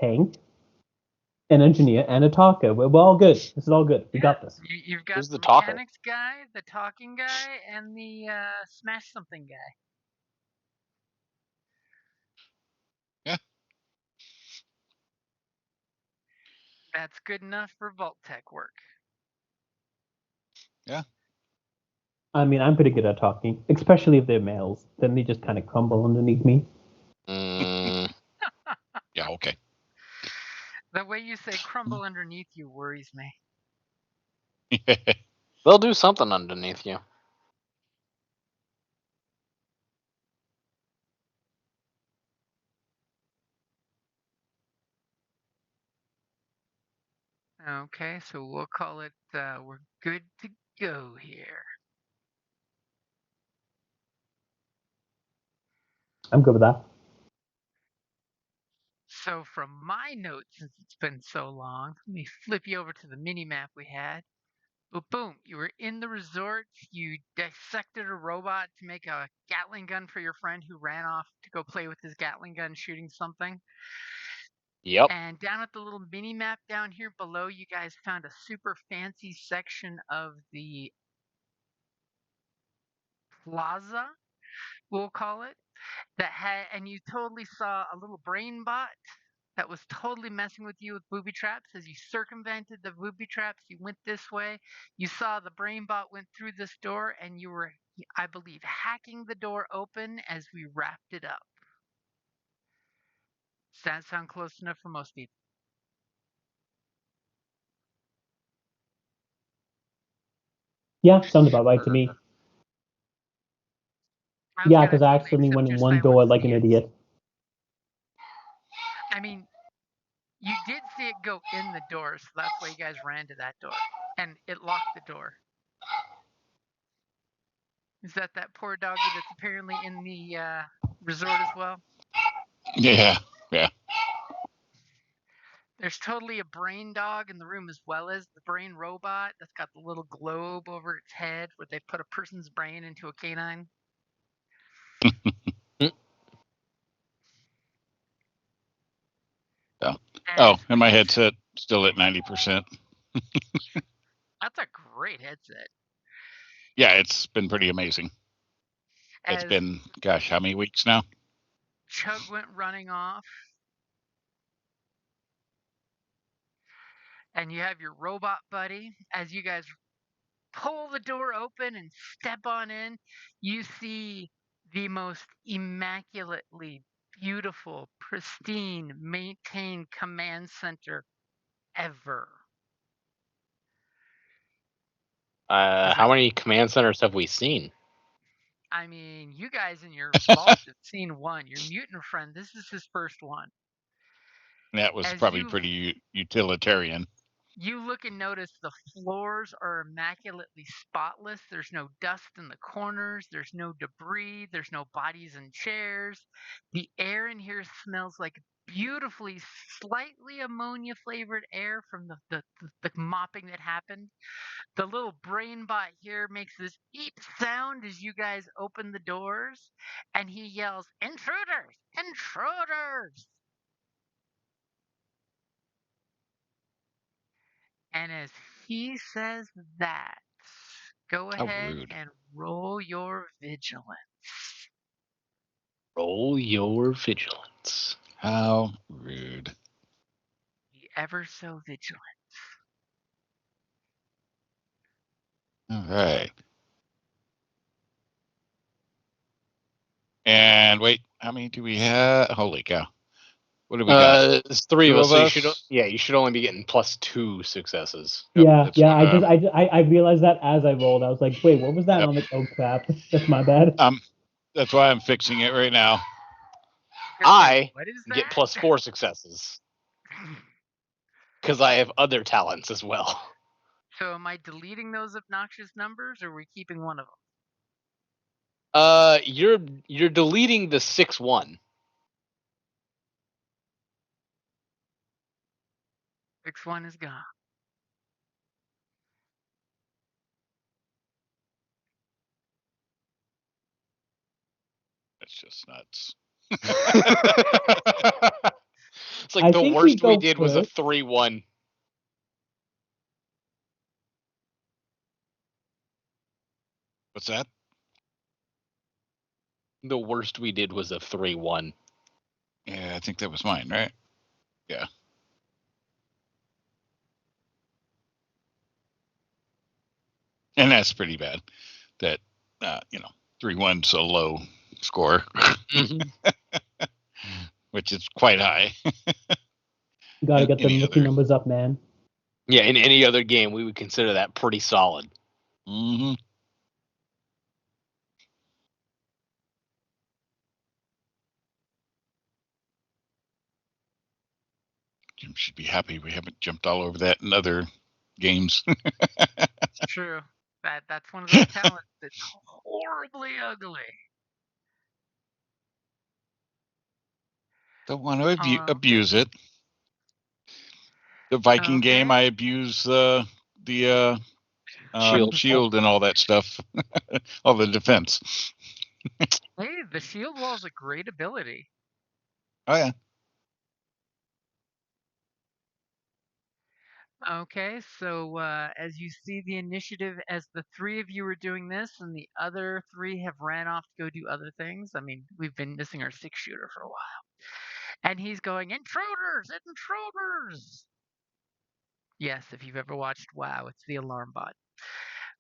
tank, an engineer, and a talker. We're all good. This is all good. We got this. You've got Who's the the talker? mechanics guy, the talking guy, and the smash something guy. Yeah. That's good enough for Vault Tech work. Yeah. I mean, I'm pretty good at talking, especially if they're males. Then they just kind of crumble underneath me. Mm, Yeah, okay. The way you say crumble underneath you worries me. they'll do something underneath you. Okay, so we'll call it, we're good to go here. I'm good with that. So from my notes, since it's been so long, let me flip you over to the mini map we had. Well, boom, you were in the resort. You dissected a robot to make a Gatling gun for your friend who ran off to go play with his Gatling gun shooting something. Yep. And down at the little mini map down here below, you guys found a super fancy section of the plaza, we'll call it, that had, and you totally saw a little brain bot that was totally messing with you with booby traps. As you circumvented the booby traps, you went this way. You saw the brain bot went through this door, and you were, I believe, hacking the door open as we wrapped it up. Does that sound close enough for most people? Yeah, sounds about right to me. Yeah, because I accidentally went in one door like an idiot. I mean, you did see it go in the door, so that's why you guys ran to that door. And it locked the door. Is that poor doggy that's apparently in the resort as well? Yeah. There's totally a brain dog in the room as well as the brain robot that's got the little globe over its head where they put a person's brain into a canine. Yeah. Oh, and my headset still at 90%. That's a great headset. Yeah, it's been pretty amazing. It's been, gosh, how many weeks now? Chug went running off. And you have your robot buddy. As you guys pull the door open and step on in, you see the most immaculately beautiful, pristine, maintained command center ever. How many command centers have we seen? I mean, you guys in your vault have seen one. Your mutant friend, this is his first one. That was probably pretty utilitarian. You look and notice the floors are immaculately spotless. There's no dust in the corners. There's no debris. There's no bodies in chairs. The air in here smells like beautifully, slightly ammonia flavored air from the mopping that happened. The little brain bot here makes this beep sound as you guys open the doors, and he yells, "Intruders! Intruders!" And as he says that, go ahead and roll your vigilance. Roll your vigilance. How rude. Be ever so vigilant. All right. And wait, how many do we have? Holy cow. What do we got? It's three Two of us, of so us? you should only be getting +2 successes. Yeah. I realized that as I rolled. I was like, wait, what was that? And I'm like, oh crap, that's my bad. That's why I'm fixing it right now. I get +4 successes. Because I have other talents as well. So am I deleting those obnoxious numbers, or are we keeping one of them? You're deleting the 6-1. 6-1 is gone. That's just nuts. It's like the worst we did was a 3-1. What's that? The worst we did was a 3-1. Yeah, I think that was mine, right? Yeah. And that's pretty bad. That 3-1's a low score, which is quite high. Got to get them rookie numbers up, man. Yeah, in any other game, we would consider that pretty solid. Mm-hmm. Jim should be happy we haven't jumped all over that in other games. It's true. That's one of those talents that's horribly ugly. Don't want to abuse it. The Viking game, I abuse the shield and all that stuff, all the defense. Hey, the shield wall is a great ability. Oh yeah. Okay, so as you see the initiative, as the three of you are doing this and the other three have ran off to go do other things. I mean, we've been missing our 6-shooter for a while. And he's going, intruders, intruders. Yes, if you've ever watched WoW, it's the alarm bot.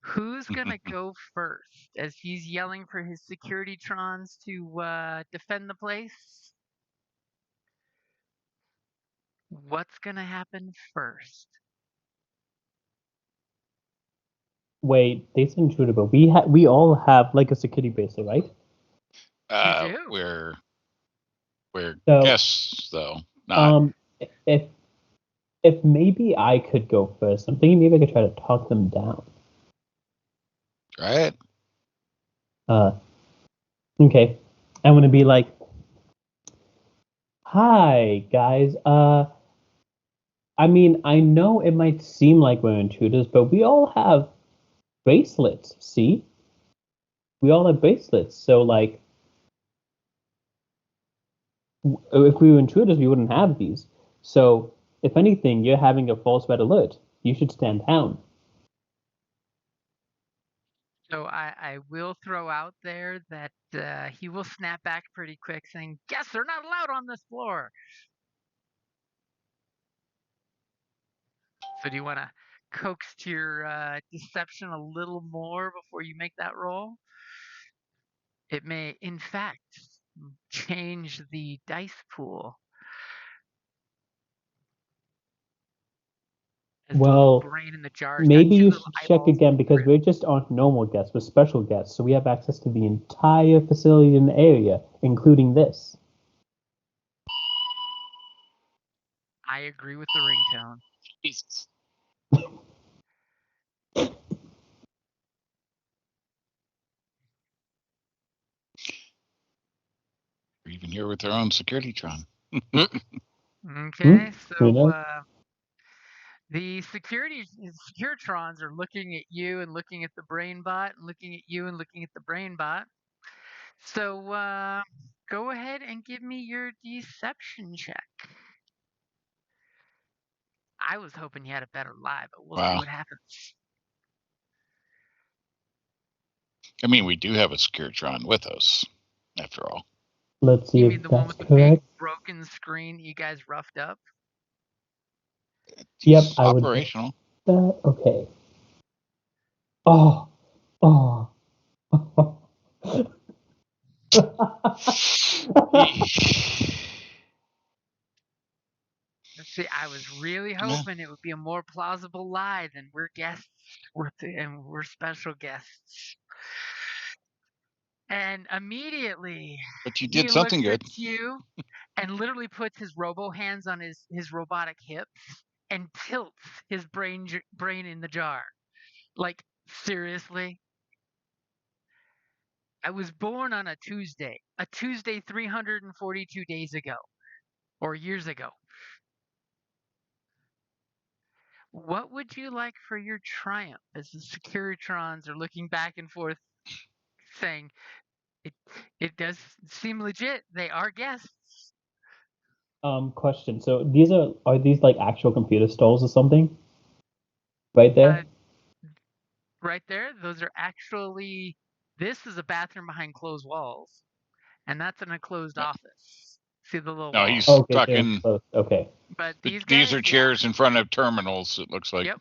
Who's going to go first as he's yelling for his security trons to defend the place? What's going to happen first? Wait, they said intruder, but we all have like a security bracelet, right? We do. We're guests though. Not. If maybe I could go first, I'm thinking maybe I could try to talk them down. Try it. Okay. I'm gonna be like, hi guys. I mean, I know it might seem like we're intruders, but we all have bracelets. See, we all have bracelets. So like, if we were intruders, we wouldn't have these. So if anything, you're having a false red alert. You should stand down. So I will throw out there that he will snap back pretty quick, saying, "Guests are not allowed on this floor." So do you want to coax to your deception a little more before you make that roll? It may, in fact, change the dice pool. Well, brain in the jar maybe you should check again because we just aren't normal guests, we're special guests, so we have access to the entire facility in the area, including this. I agree with the ringtone. Jesus. We're even here with our own security tron. Okay, so the Securitrons are looking at you and looking at the brain bot, and looking at you and looking at the brain bot. So go ahead and give me your deception check. I was hoping you had a better lie, but we'll see what happens. I mean, we do have a Securitron with us, after all. Let's see you if mean the that's one with correct. the big broken screen you guys roughed up? Yep, I would. Operational. Okay. Oh. See, I was really hoping it would be a more plausible lie than we're guests, and we're special guests. And immediately, but you did something good. You and literally puts his robo hands on his robotic hips and tilts his brain in the jar. Like, seriously? I was born on a Tuesday 342 days ago, or years ago. What would you like for your triumph? As the Securitrons are looking back and forth, saying, it does seem legit. They are guests. Question. So are these like actual computer stalls or something? Right there? Right there, those are actually. This is a bathroom behind closed walls, and that's an enclosed office. See the little No, walls? he's Okay, they're talking. close. Okay. But these These guys, are yeah. chairs in front of terminals. It looks like. Yep.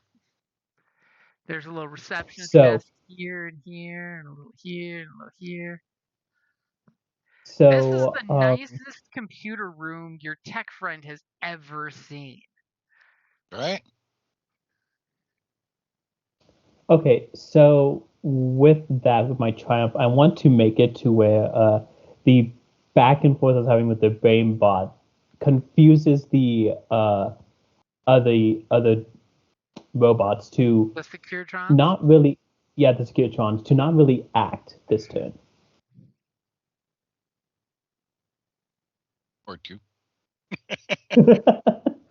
There's a little receptionist So desk here and here, and a little here and a little here. This is so the nicest computer room your tech friend has ever seen. Right. okay, so with that, with my triumph, I want to make it to where the back and forth I was having with the brain bot confuses the other robots to The Securitrons. not really, yeah, the Securitrons to not really act this turn. Or two.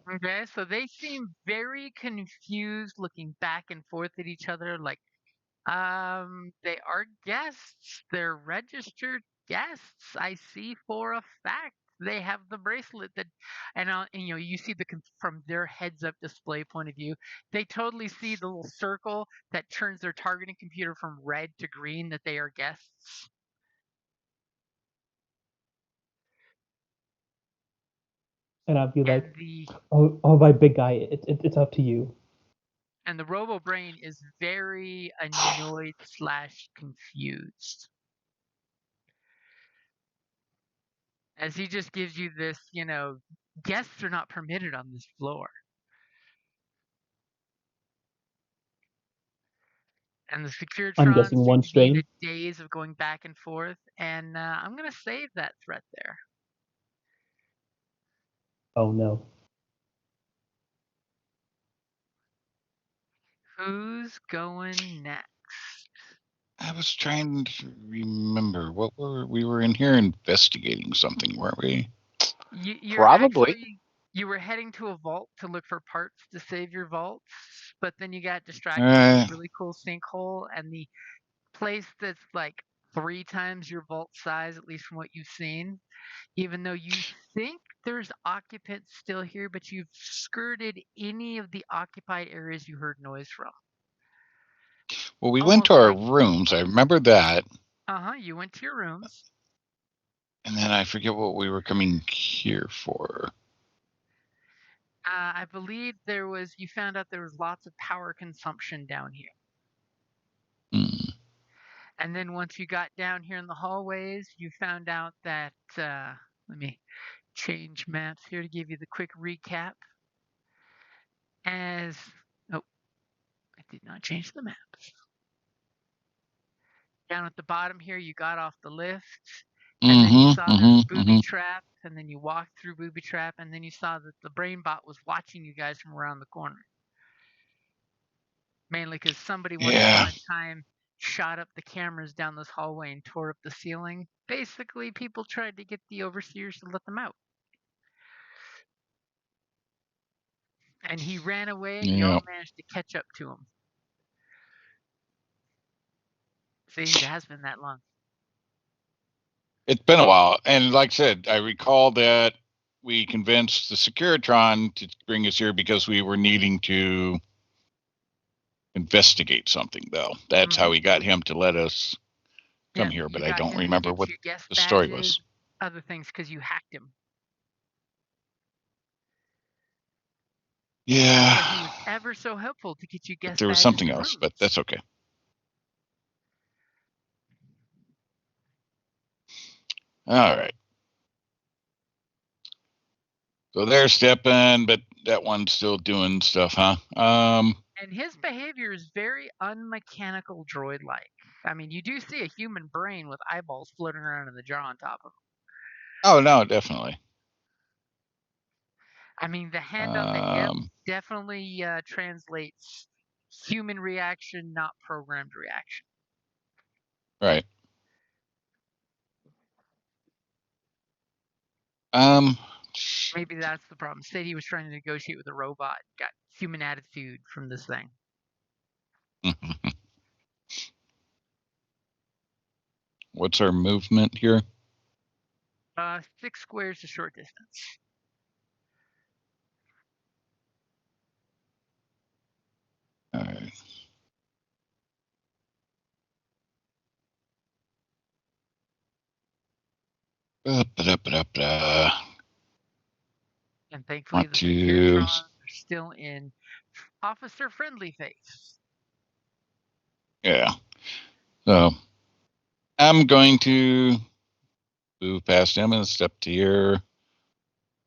Okay, so they seem very confused, looking back and forth at each other, like, they are guests. They're registered guests. I see for a fact they have the bracelet that, and you see from their heads-up display point of view, they totally see the little circle that turns their targeting computer from red to green that they are guests. And I'd be And like, the oh, my big guy, it's up to you. and the Robo Brain is very annoyed slash confused. As he just gives you this, guests are not permitted on this floor. And the I'm Securitrons guessing seem one to be in strain. a daze of going back and forth, and I'm going to save that threat there. Oh no. Who's going next? I was trying to remember we were in here investigating something, weren't we? Probably. You were heading to a vault to look for parts to save your vaults, but then you got distracted by a really cool sinkhole and the place that's like 3 times your vault size, at least from what you've seen. Even though you think there's occupants still here, but you've skirted any of the occupied areas you heard noise from. Well, we went to our rooms. I remember that. You went to your rooms. And then I forget what we were coming here for. I believe you found out there was lots of power consumption down here. And then once you got down here in the hallways, you found out that, let me change maps here to give you the quick recap. I did not change the maps. Down at the bottom here, you got off the lift, and then you saw there was booby trap, and then you walked through booby trap, and then you saw that the brain bot was watching you guys from around the corner. Mainly because somebody once upon a time shot up the cameras down this hallway and tore up the ceiling. Basically, people tried to get the overseers to let them out. And he ran away, and you all managed to catch up to him. See, it has been that long. It's been a while. And like I said, I recall that we convinced the Securitron to bring us here because we were needing to investigate something, though. That's how we got him to let us come here, but I don't remember what the story was. Other things because you hacked him. Yeah. But he was ever so helpful to get you guest badges. There was something else, but that's okay. All right. So they're stepping, but that one's still doing stuff, huh? And his behavior is very unmechanical droid-like. I mean, you do see a human brain with eyeballs floating around in the jar on top of him. Oh, no, definitely. I mean, the hand on the hip definitely translates human reaction, not programmed reaction. Right. Maybe that's the problem. Said he was trying to negotiate with a robot, got human attitude from this thing. What's our movement here? 6 squares to short distance. And thankfully, the Securitrons are still in officer-friendly phase. Yeah. So I'm going to move past him and step to here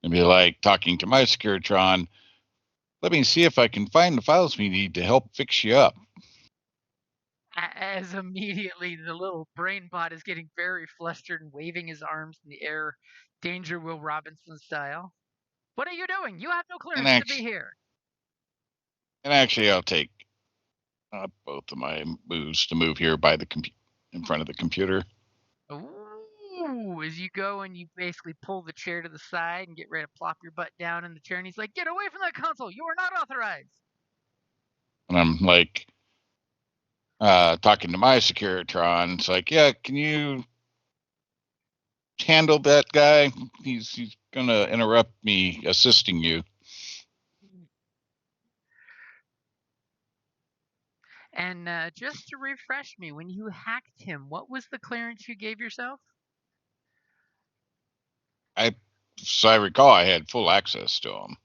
and be like talking to my Securitron. Let me see if I can find the files we need to help fix you up. As immediately the little brain bot is getting very flustered and waving his arms in the air, Danger Will Robinson style. What are you doing? You have no clearance to be here. And actually, I'll take both of my moves to move here by the in front of the computer. Ooh, as you go and you basically pull the chair to the side and get ready to plop your butt down in the chair, and he's like, "Get away from that console! You are not authorized!" And I'm like, talking to my Securitron. It's like, yeah, can you handle that guy? He's gonna interrupt me assisting you. And just to refresh me, when you hacked him, what was the clearance you gave yourself? So I recall I had full access to him.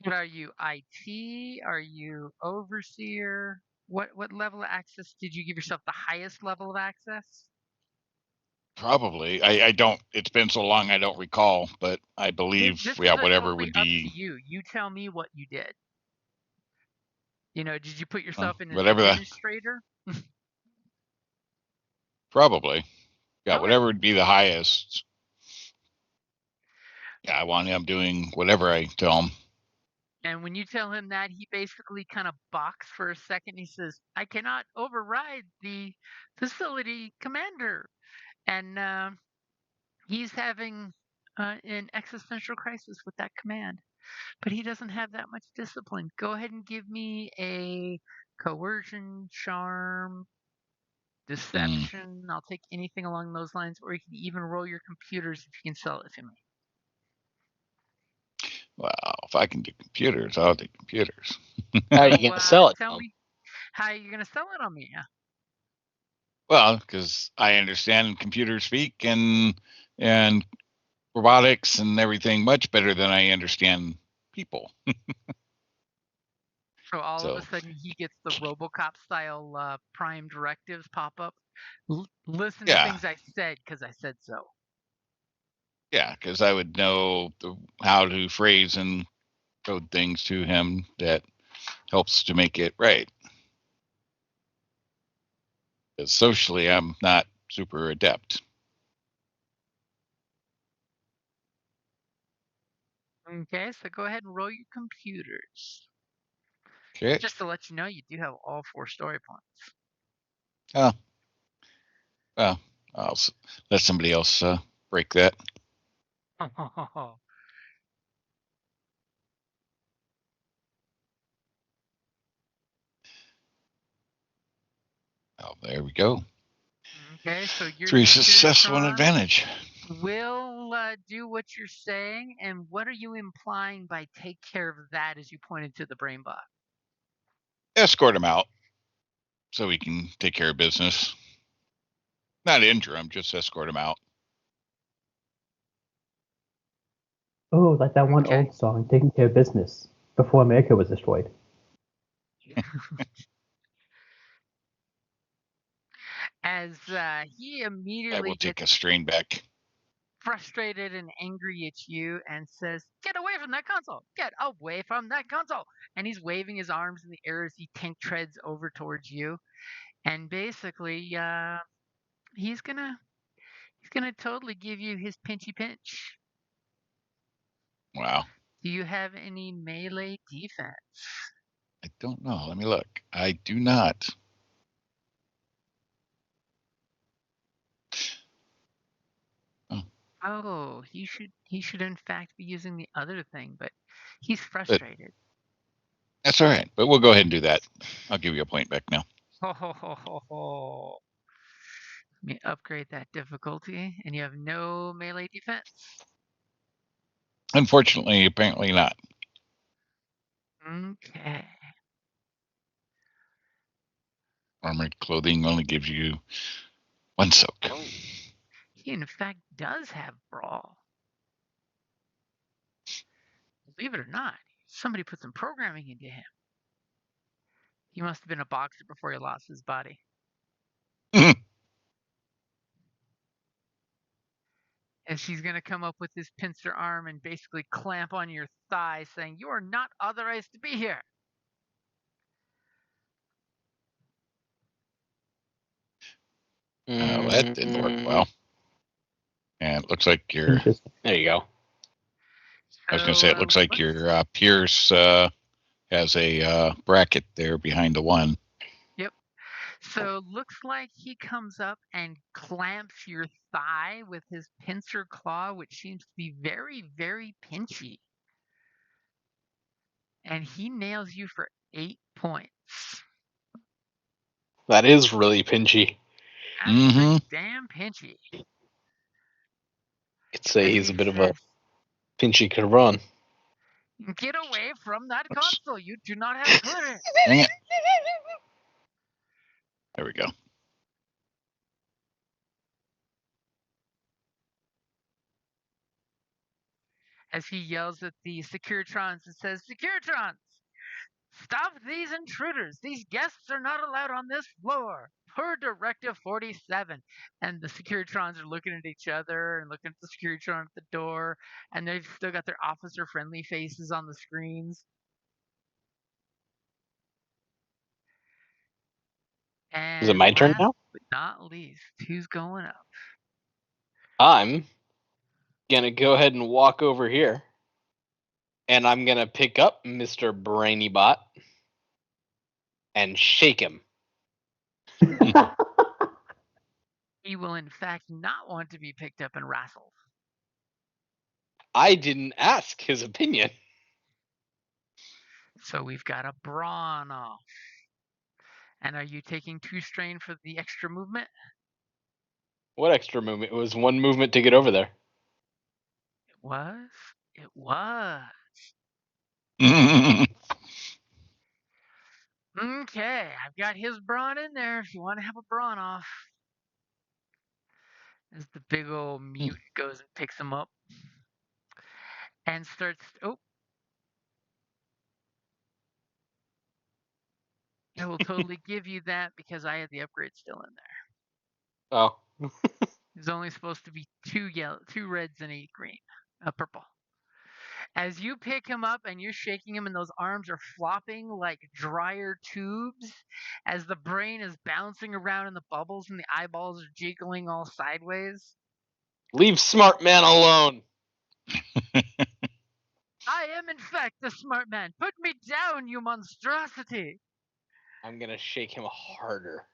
But are you IT? Are you overseer? What level of access did you give yourself? The highest level of access? Probably. I don't. It's been so long I don't recall, but I believe This is whatever totally would up be. to you. You tell me what you did. Did you put yourself in as Whatever administrator? Probably. Yeah, Okay. whatever would be the highest. Yeah, I want him doing whatever I tell him. And when you tell him that, he basically kind of balks for a second. He says, "I cannot override the facility commander." And he's having an existential crisis with that command. But he doesn't have that much discipline. Go ahead and give me a coercion, charm, deception. I'll take anything along those lines, or you can even roll your computers if you can sell it to me. Well, if I can do computers, I'll do computers. How are you going to sell it? Tell me how you're going to sell it on me. Yeah. Well, because I understand computer speak and robotics and everything much better than I understand people. So all of a sudden he gets the RoboCop style prime directives pop up. Listen to things I said because I said so. Yeah, because I would know how to phrase and code things to him that helps to make it right. Because socially, I'm not super adept. Okay, so go ahead and roll your computers. Okay. Just to let you know, you do have all 4 story points. Oh. Well, I'll let somebody else break that. Oh, there we go. okay, so your 3 success, 1 advantage. Will do what you're saying, and what are you implying by take care of that as you pointed to the brain bot? Escort him out so we can take care of business. Not injure him, just escort him out. Oh, like that one old song, Taking Care of Business, before America was destroyed. As he immediately I will take a strain back. Frustrated and angry at you and says, "Get away from that console! Get away from that console!" And he's waving his arms in the air as he tank treads over towards you. And basically, he's gonna totally give you his pinchy pinch. Wow. Do you have any melee defense? I don't know. Let me look. I do not. Oh, he should in fact be using the other thing, but he's frustrated. That's all right, but we'll go ahead and do that. I'll give you a point back now. Ho ho ho ho ho. Let me upgrade that difficulty, and you have no melee defense. Unfortunately, apparently not. Okay. Armored clothing only gives you 1 soak. He, in fact, does have brawl. Believe it or not, somebody put some programming into him. He must have been a boxer before he lost his body. And she's going to come up with his pincer arm and basically clamp on your thigh, saying, "You are not authorized to be here." Well, that didn't work well. And it looks like your... Interesting. There you go. I was going to say, it looks like your Pierce has a bracket there behind the one. Yep. So looks like he comes up and clamps your thigh with his pincer claw, which seems to be very, very pinchy. And he nails you for 8 points. That is really pinchy. That's pretty damn pinchy. I'd say he's a bit of a pinchy cabron. Get away from that console. You do not have clearance. Dang it. There we go. As he yells at the Securitrons and says, "Securitrons, stop these intruders. These guests are not allowed on this floor. Per Directive 47. And the Securitrons are looking at each other and looking at the Securitron at the door. And they've still got their officer-friendly faces on the screens. And is it my turn now? But not least, who's going up? I'm going to go ahead and walk over here. And I'm going to pick up Mr. Brainybot and shake him. He will, in fact, not want to be picked up and wrestled. I didn't ask his opinion. So we've got a brawn off. And are you taking 2 strain for the extra movement? What extra movement? It was 1 movement to get over there. It was? It was. Okay, I've got his brawn in there if you want to have a brawn off. As the big old mute goes and picks him up. And starts... Oh. I will totally give you that because I had the upgrade still in there. Oh. There's only supposed to be 2 reds and 8 green. Purple. As you pick him up and you're shaking him and those arms are flopping like dryer tubes, as the brain is bouncing around in the bubbles and the eyeballs are jiggling all sideways. Leave smart man alone. I am in fact the smart man. Put me down, you monstrosity. I'm going to shake him harder.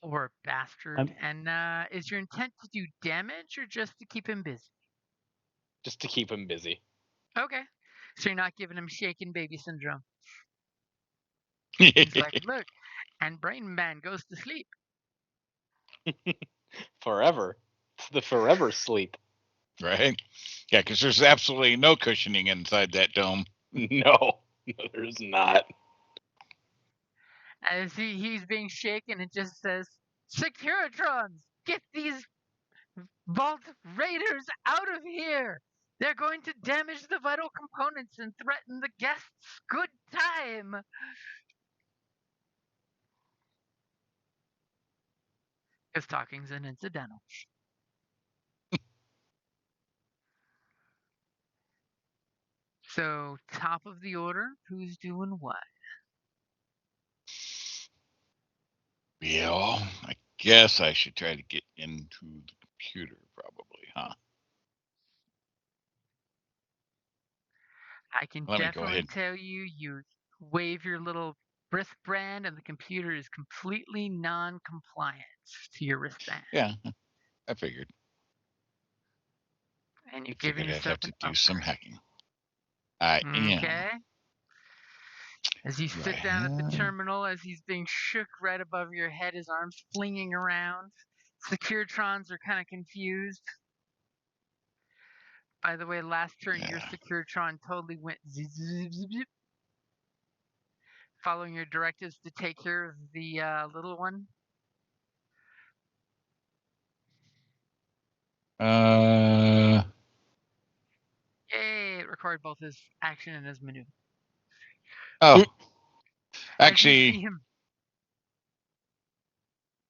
Or bastard. And is your intent to do damage or just to keep him busy? Just to keep him busy. Okay. So you're not giving him shaken baby syndrome. He's like, look, and Brain Man goes to sleep. Forever. It's the forever sleep. Right? Yeah, because there's absolutely no cushioning inside that dome. No, there's not. As he's being shaken, it just says, Securitrons, get these Vault Raiders out of here! They're going to damage the vital components and threaten the guests' good time! Because talking's an incidental. So, top of the order, who's doing what? Well, I guess I should try to get into the computer, probably, huh? I can definitely tell you, you wave your little wristband and the computer is completely non-compliant to your wristband. Yeah, I figured. And you're giving yourself I'd have to do some hacking. I am. Okay. As you sit down at the terminal, as he's being shook right above your head, his arms flinging around. Securitrons are kind of confused. By the way, last turn, your Securitron totally went zip, zip, zip, zip, following your directives to take care of the little one. Uh, Yay! It required both his action and his maneuver. oh, As you see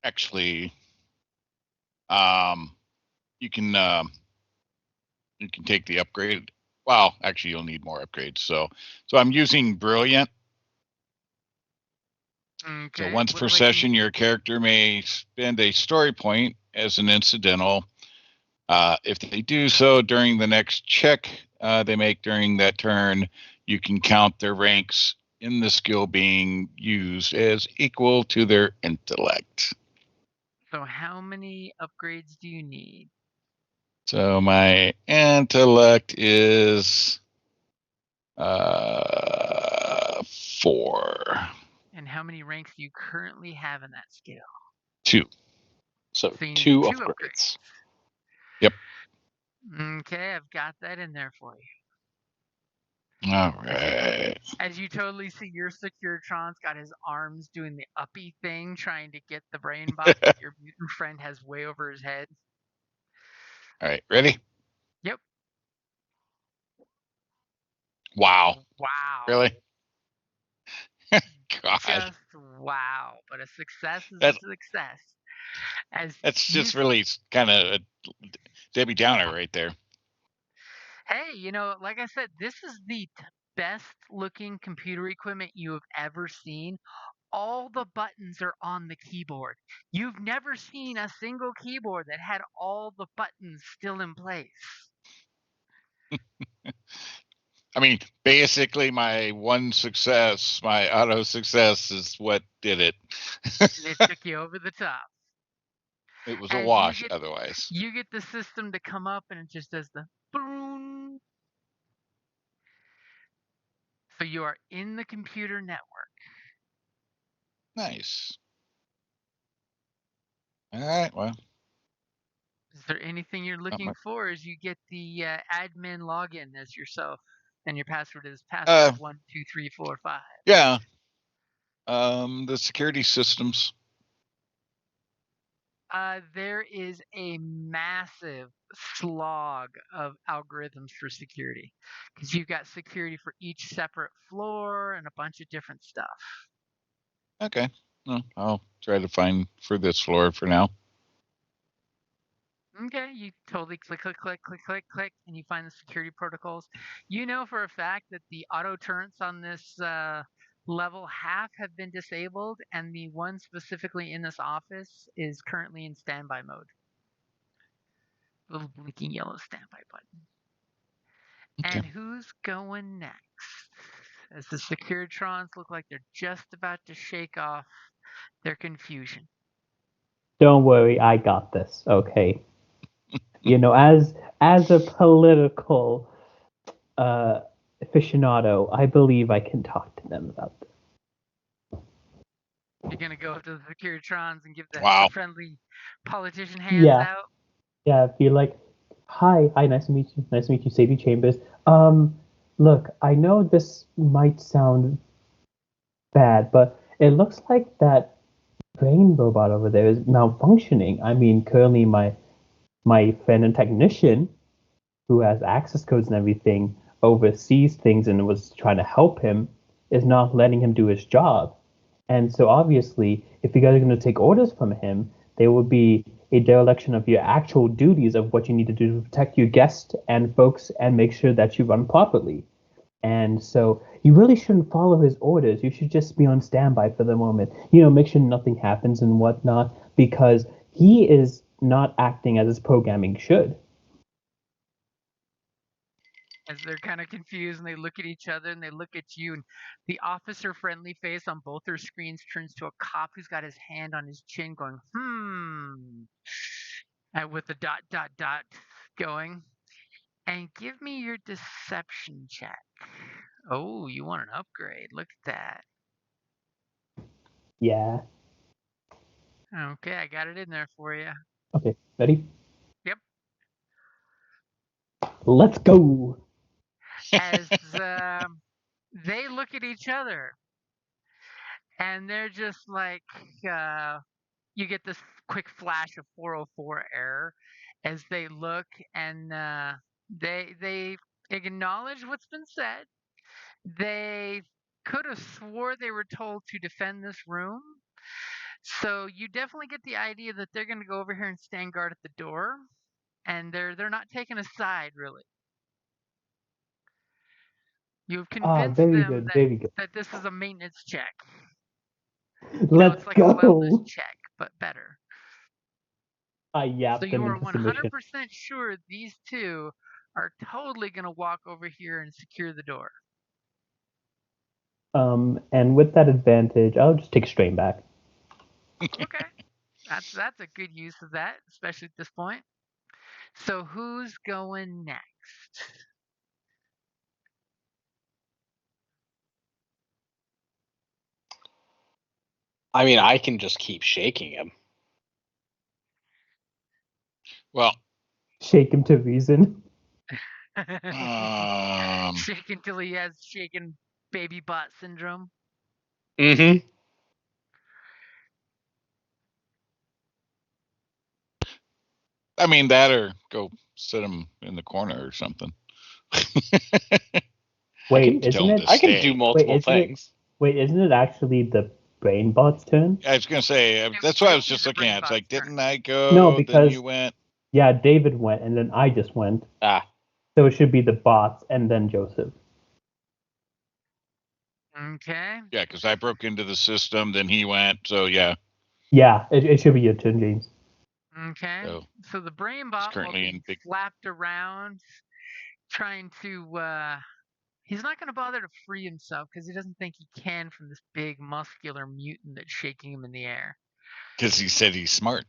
actually, you can take the upgrade. Well, actually, you'll need more upgrades. So I'm using Brilliant. Okay. So once per session, your character may spend a story point as an incidental. If they do so during the next check they make during that turn, you can count their ranks in the skill being used as equal to their intellect. So how many upgrades do you need? So my intellect is 4. And how many ranks do you currently have in that skill? 2. So you need 2 2 upgrades. Yep. Okay, I've got that in there for you. All right. As you totally see, your Securitron's got his arms doing the uppy thing, trying to get the brain bot that your mutant friend has way over his head. All right, ready? Yep. Wow. Wow. Really? God. Just wow. But a success is a success. That's just really kind of a Debbie Downer right there. Hey, like I said, this is the best looking computer equipment you have ever seen. All the buttons are on the keyboard. You've never seen a single keyboard that had all the buttons still in place. I mean, basically, my one success, my auto success, is what did it. And it took you over the top. It was a wash otherwise. You get the system to come up and it just does the boom. So you are in the computer network. Nice. All right, well. Is there anything you're looking for as you get the admin login as yourself? And your password is password 12345. Yeah. The security systems. There is a massive slog of algorithms for security because you've got security for each separate floor and a bunch of different stuff. Okay. Well, I'll try to find for this floor for now. Okay, you totally click, and you find the security protocols. You know for a fact that the auto turrets on this level half have been disabled, and the one specifically in this office is currently in standby mode. Little blinking yellow standby button. Okay. And who's going next? As the Securitrons look like they're just about to shake off their confusion. Don't worry, I got this. Okay. As a political aficionado, I believe I can talk to them about this. You're gonna go up to the Securitrons and give the friendly politician hands out? Yeah, be like, hi, nice to meet you, Sadie Chambers. Look, I know this might sound bad, but it looks like that brain robot over there is malfunctioning. I mean, currently my friend and technician, who has access codes and everything, oversees things and was trying to help him, is not letting him do his job. And so obviously, if you guys are going to take orders from him, there will be a dereliction of your actual duties of what you need to do to protect your guests and folks and make sure that you run properly. And so you really shouldn't follow his orders. You should just be on standby for the moment. Make sure nothing happens and whatnot, because he is not acting as his programming should. As they're kind of confused and they look at each other and they look at you, and the officer friendly face on both their screens turns to a cop who's got his hand on his chin going, and with the ... going. And give me your deception check. Oh, you want an upgrade. Look at that. Yeah. Okay, I got it in there for you. Okay, ready? Yep. Let's go. As they look at each other and they're just like, you get this quick flash of 404 error, as they look and they acknowledge what's been said. They could have swore they were told to defend this room. So you definitely get the idea that they're going to go over here and stand guard at the door, and they're not taking a side really. You've convinced Very them good, very good. that this is a maintenance check. Let's It's like go. a wellness check, but better. I So yapped them you are into 100% submission. sure these two are totally going to walk over here and secure the door. And with that advantage, I'll just take strain back. Okay. That's a good use of that, especially at this point. So who's going next? I mean, I can just keep shaking him. Well, Shake him to reason. Shake until he has shaken baby butt syndrome. Mm-hmm. I mean, that or go sit him in the corner or something. Wait, tell isn't him it? to I can stay. do multiple isn't it? things. Wait, isn't it actually the brain bot's turn? I was going to say, that's what I was just looking at. It's like, didn't I go? No, Then because you went. yeah, David went and then I just went. Ah. So it should be the bots and then Joseph. Okay. Yeah, because I broke into the system, then he went. So yeah. Yeah, it should be your turn, James. Okay. So the brain bot will be flapped around, trying to. He's not going to bother to free himself because he doesn't think he can from this big muscular mutant that's shaking him in the air. Because he said he's smart.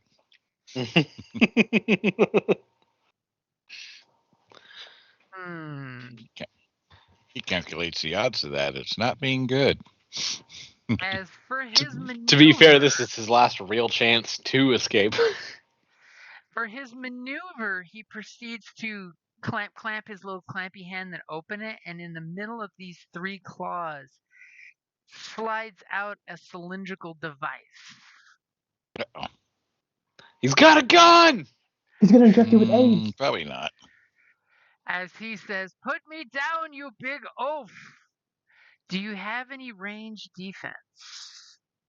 He calculates the odds of that. It's not being good. As for his maneuver, to be fair, this is his last real chance to escape. For his maneuver, he proceeds to clamp his little clampy hand, then open it, and in the middle of these three claws slides out a cylindrical device. Uh-oh. He's got a gun! He's going to inject you with AIDS. Probably not. As he says, "Put me down, you big oaf." Do you have any range defense?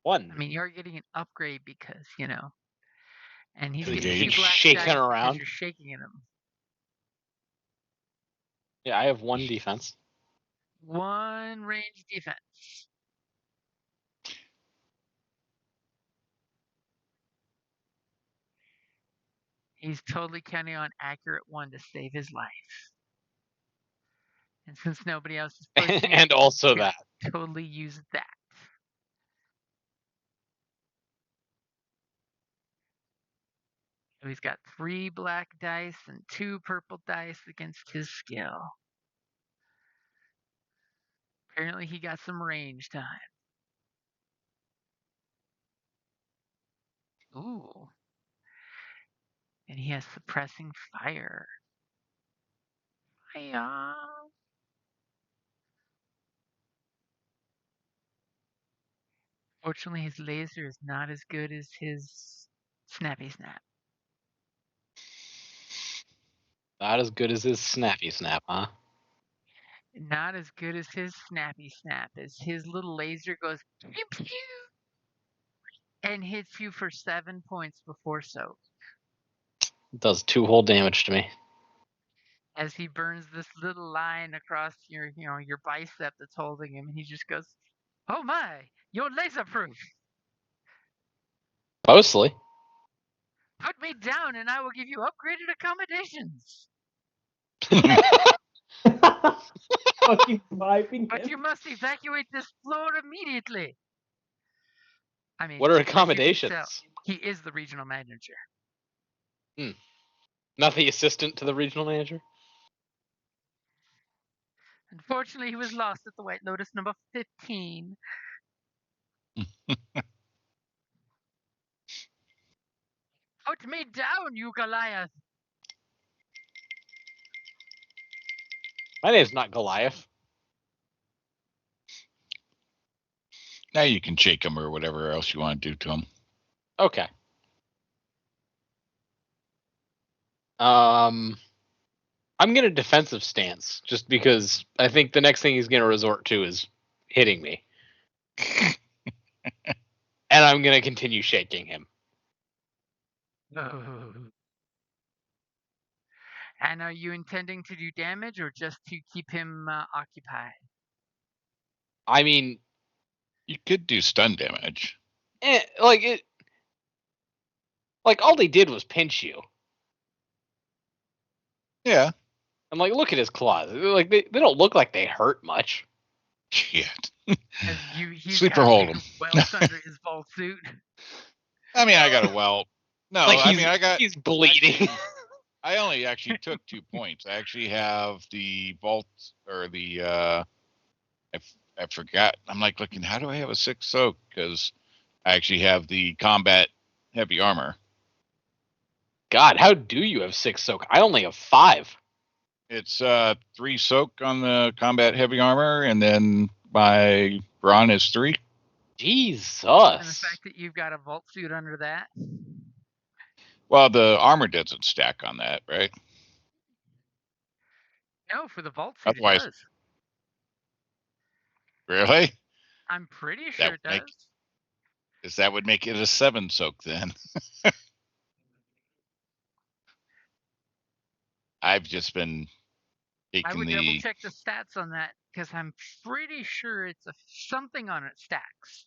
1. I mean, you're getting an upgrade because, you know. And he's The getting gauge. 2 black Shaking dice around. because you're shaking at him. Yeah, I have 1 defense. 1 range defense. He's totally counting on accurate 1 to save his life. And since nobody else is pushing And also that. Totally use that. So he's got 3 black dice and 2 purple dice against his skill. Apparently he got some range time. Ooh. And he has suppressing fire. Hiya. Fortunately, his laser is not as good as his snappy snap. Not as good as his snappy snap, huh? Not as good as his snappy snap, as his little laser goes pew pew and hits you for 7 points before soak. It does 2 whole damage to me. As he burns this little line across your bicep that's holding him, and he just goes, "Oh my, you're laser proof. Mostly. Put me down and I will give you upgraded accommodations. Fucking bribing But him. you must evacuate this floor immediately." I mean, what are as you can tell, accommodations? he is the regional manager. Not the assistant to the regional manager? Unfortunately, he was lost at the White Lotus number 15. Put me down, you Goliath. My name's not Goliath. Now you can shake him or whatever else you want to do to him. Okay. I'm gonna defensive stance just because I think the next thing he's gonna resort to is hitting me, and I'm gonna continue shaking him. And are you intending to do damage or just to keep him occupied? I mean, You could do stun damage. like all they did was pinch you. Yeah. I'm like, look at his claws. Like they don't look like they hurt much. Shit. He's Sleeper got hold big 'em. welts under his vault suit. I mean, I got a welt. No, Like I mean, he's bleeding. I only actually took 2 points. I actually have the vault or the I forgot. I'm like looking. How do I have a 6 soak? Because I actually have the combat heavy armor. God, how do you have 6 soak? I only have 5. It's 3 soak on the combat heavy armor, and then my brawn is 3. Jesus. And the fact that you've got a vault suit under that. Well, the armor doesn't stack on that, right? No, for the vault suit Otherwise, it does. really? I'm pretty sure it does. That would make it a 7 soak then. I've just been taking I would double check the stats on that because I'm pretty sure it's something on it stacks.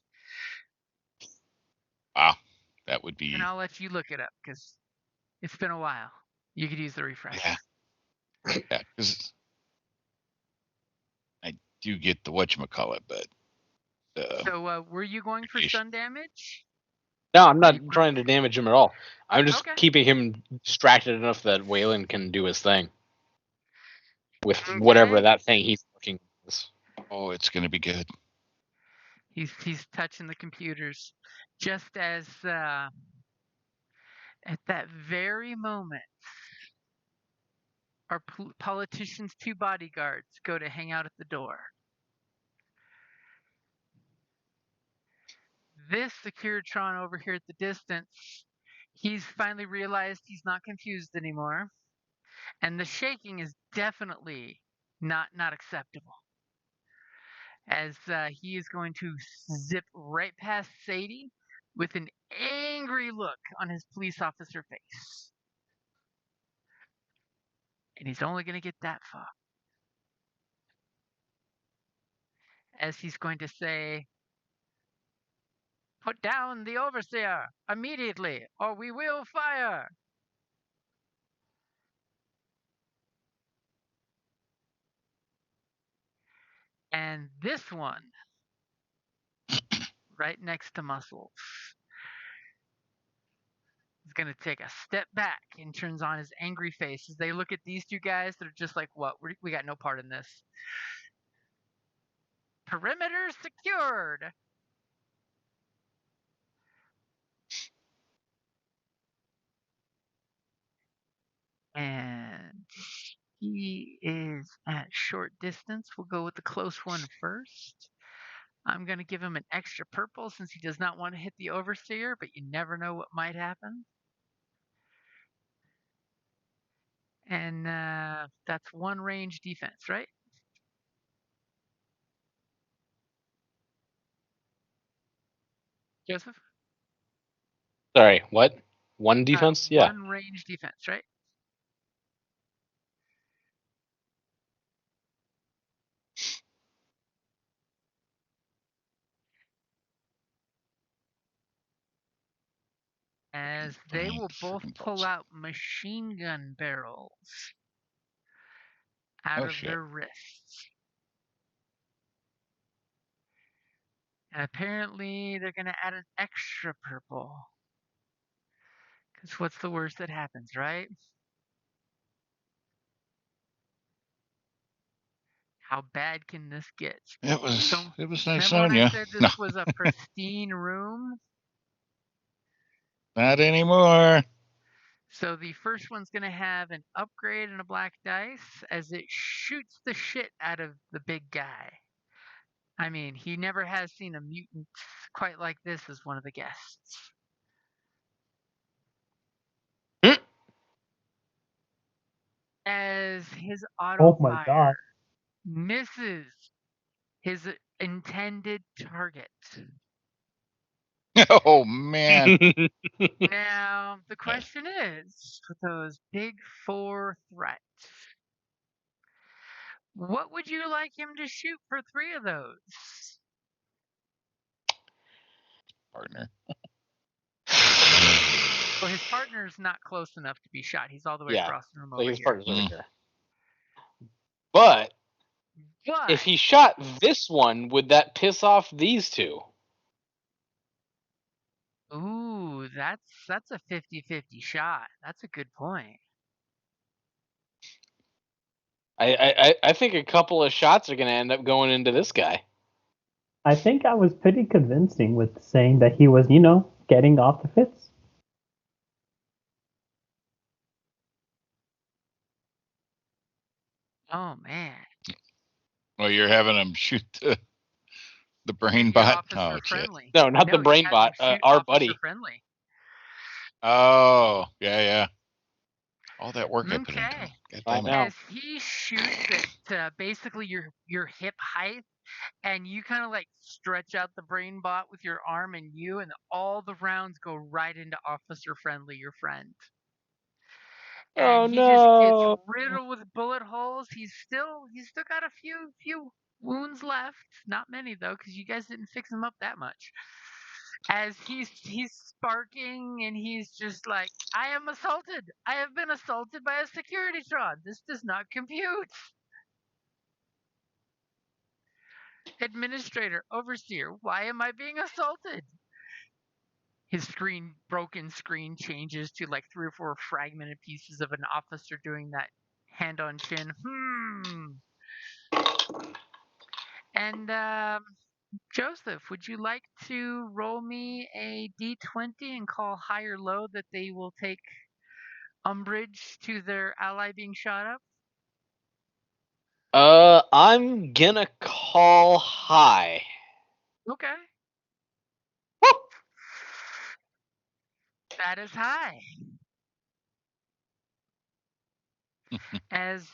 That would be. And I'll let you look it up because it's been a while. You could use the refresher. Yeah, because I do get the whatchamacallit, but. So, were you going for stun damage? No, I'm not trying to damage him at all. I'm just Okay. keeping him distracted enough that Waylon can do his thing with whatever that thing he's looking at. Oh, it's going to be good. He's touching the computers, just as at that very moment, our politician's 2 bodyguards go to hang out at the door. This Securitron over here at the distance, he's finally realized he's not confused anymore, and the shaking is definitely not acceptable. As he is going to zip right past Sadie with an angry look on his police officer face. And he's only going to get that far. As he's going to say, "Put down the overseer immediately, or we will fire." And this one, right next to Muscles, is going to take a step back and turns on his angry face as they look at these 2 guys that are just like, what? We got no part in this. Perimeter secured. And he is at short distance. We'll go with the close one first. I'm going to give him an extra purple since he does not want to hit the overseer, but you never know what might happen. And that's 1 range defense, right? Joseph? Sorry, what? 1 defense? Yeah. 1 range defense, right? As they will both pull out machine gun barrels out of their wrists. And apparently they're going to add an extra purple. Because what's the worst that happens, right? How bad can this get? It was nice remember knowing when you. I said this was a pristine room? Not anymore. So the first one's going to have an upgrade and a black dice as it shoots the shit out of the big guy. I mean, he never has seen a mutant quite like this as one of the guests. as his Oh my auto-fire god. misses his intended target. Oh man. Now, the question is, with those big 4 threats, what would you like him to shoot for 3 of those? Partner. Well, his partner's not close enough to be shot. He's all the way Yeah, across the room so over his here. partner's right there. But if he shot this one, would that piss off these two? Ooh, that's a 50-50 shot. That's a good point. I think a couple of shots are going to end up going into this guy. I think I was pretty convincing with saying that he was, getting off the fits. Oh man. Well, you're having him shoot the brain You're bot. officer Oh, shit. friendly. No, not the No, brain you had bot. him shoot Our officer buddy. friendly. Oh, yeah. All that work I put into Okay. it. I God damn it. know. As he shoots at basically your hip height, and you kind of like stretch out the brain bot with your arm, and all the rounds go right into officer friendly, your friend. And Oh he just gets no! riddled with bullet holes. He's still got a few wounds left. Not many though, because you guys didn't fix him up that much. As he's sparking, and he's just like, I am assaulted. I have been assaulted by a security tron. This does not compute. Administrator, overseer, why am I being assaulted? His broken screen changes to like 3 or 4 fragmented pieces of an officer doing that hand on chin. And Joseph, would you like to roll me a d20 and call high or low that they will take umbrage to their ally being shot up? I'm gonna call high. Okay. That is high. As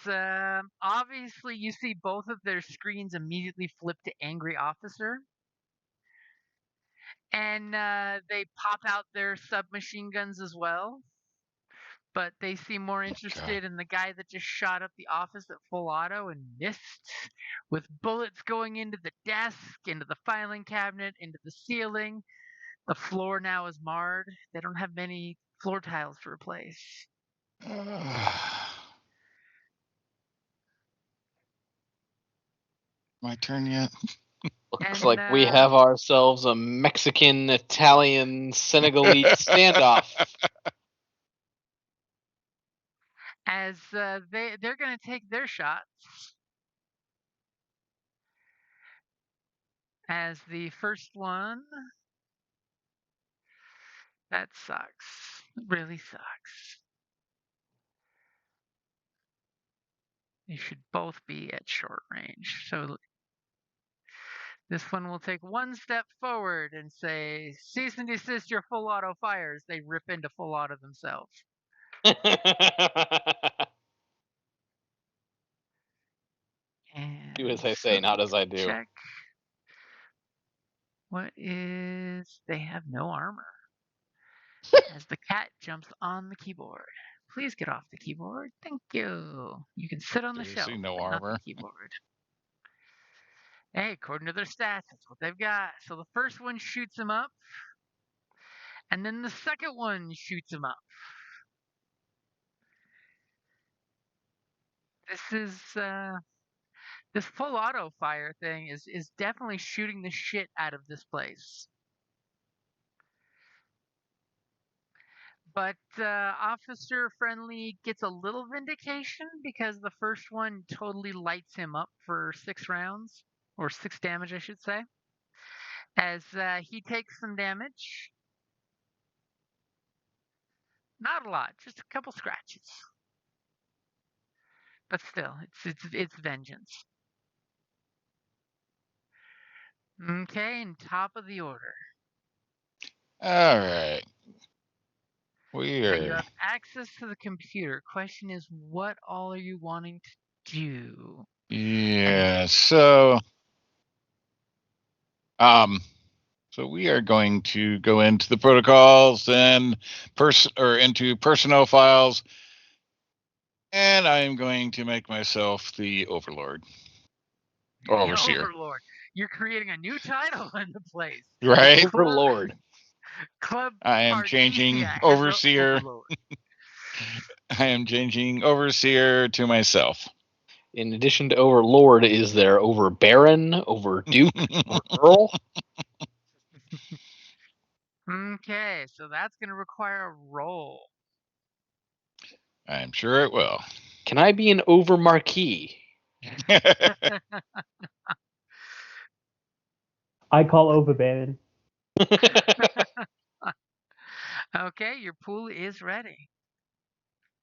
obviously you see both of their screens immediately flip to angry officer. And they pop out their submachine guns as well. But they seem more interested in the guy that just shot up the office at full auto and missed, with bullets going into the desk, into the filing cabinet, into the ceiling. The floor now is marred. They don't have many floor tiles to replace. My turn yet? Looks like we have ourselves a Mexican, Italian, Senegalese standoff. As they're going to take their shots. As the first one, that sucks. It really sucks. They should both be at short range. So this one will take one step forward and say, cease and desist your full auto fires. They rip into full auto themselves. And do as I say, not as I do. Check. They have no armor. As the cat jumps on the keyboard. Please get off the keyboard. Thank you. You can sit on the shelf, No but not armor. the keyboard. Hey, according to their stats, that's what they've got. So the first one shoots him up, and then the second one shoots him up. This full auto fire thing is definitely shooting the shit out of this place. But Officer Friendly gets a little vindication because the first one totally lights him up for 6 rounds, or 6 damage, I should say. As he takes some damage. Not a lot, just a couple scratches. But still, it's vengeance. Okay, and top of the order. All right. So Weird. you have access to the computer. Question is, what all are you wanting to do? Yeah. So we are going to go into the protocols and into personnel files, and I am going to make myself the overlord. Or The overseer. Overlord. You're creating a new title in the place. Right? Overlord. Club I am changing Particia has a overseer. Overlord. I am changing overseer to myself. In addition to overlord, is there over baron, over duke, or earl? Okay, so that's going to require a roll. I'm sure it will. Can I be an over marquis? I call over Baron. Okay, your pool is ready.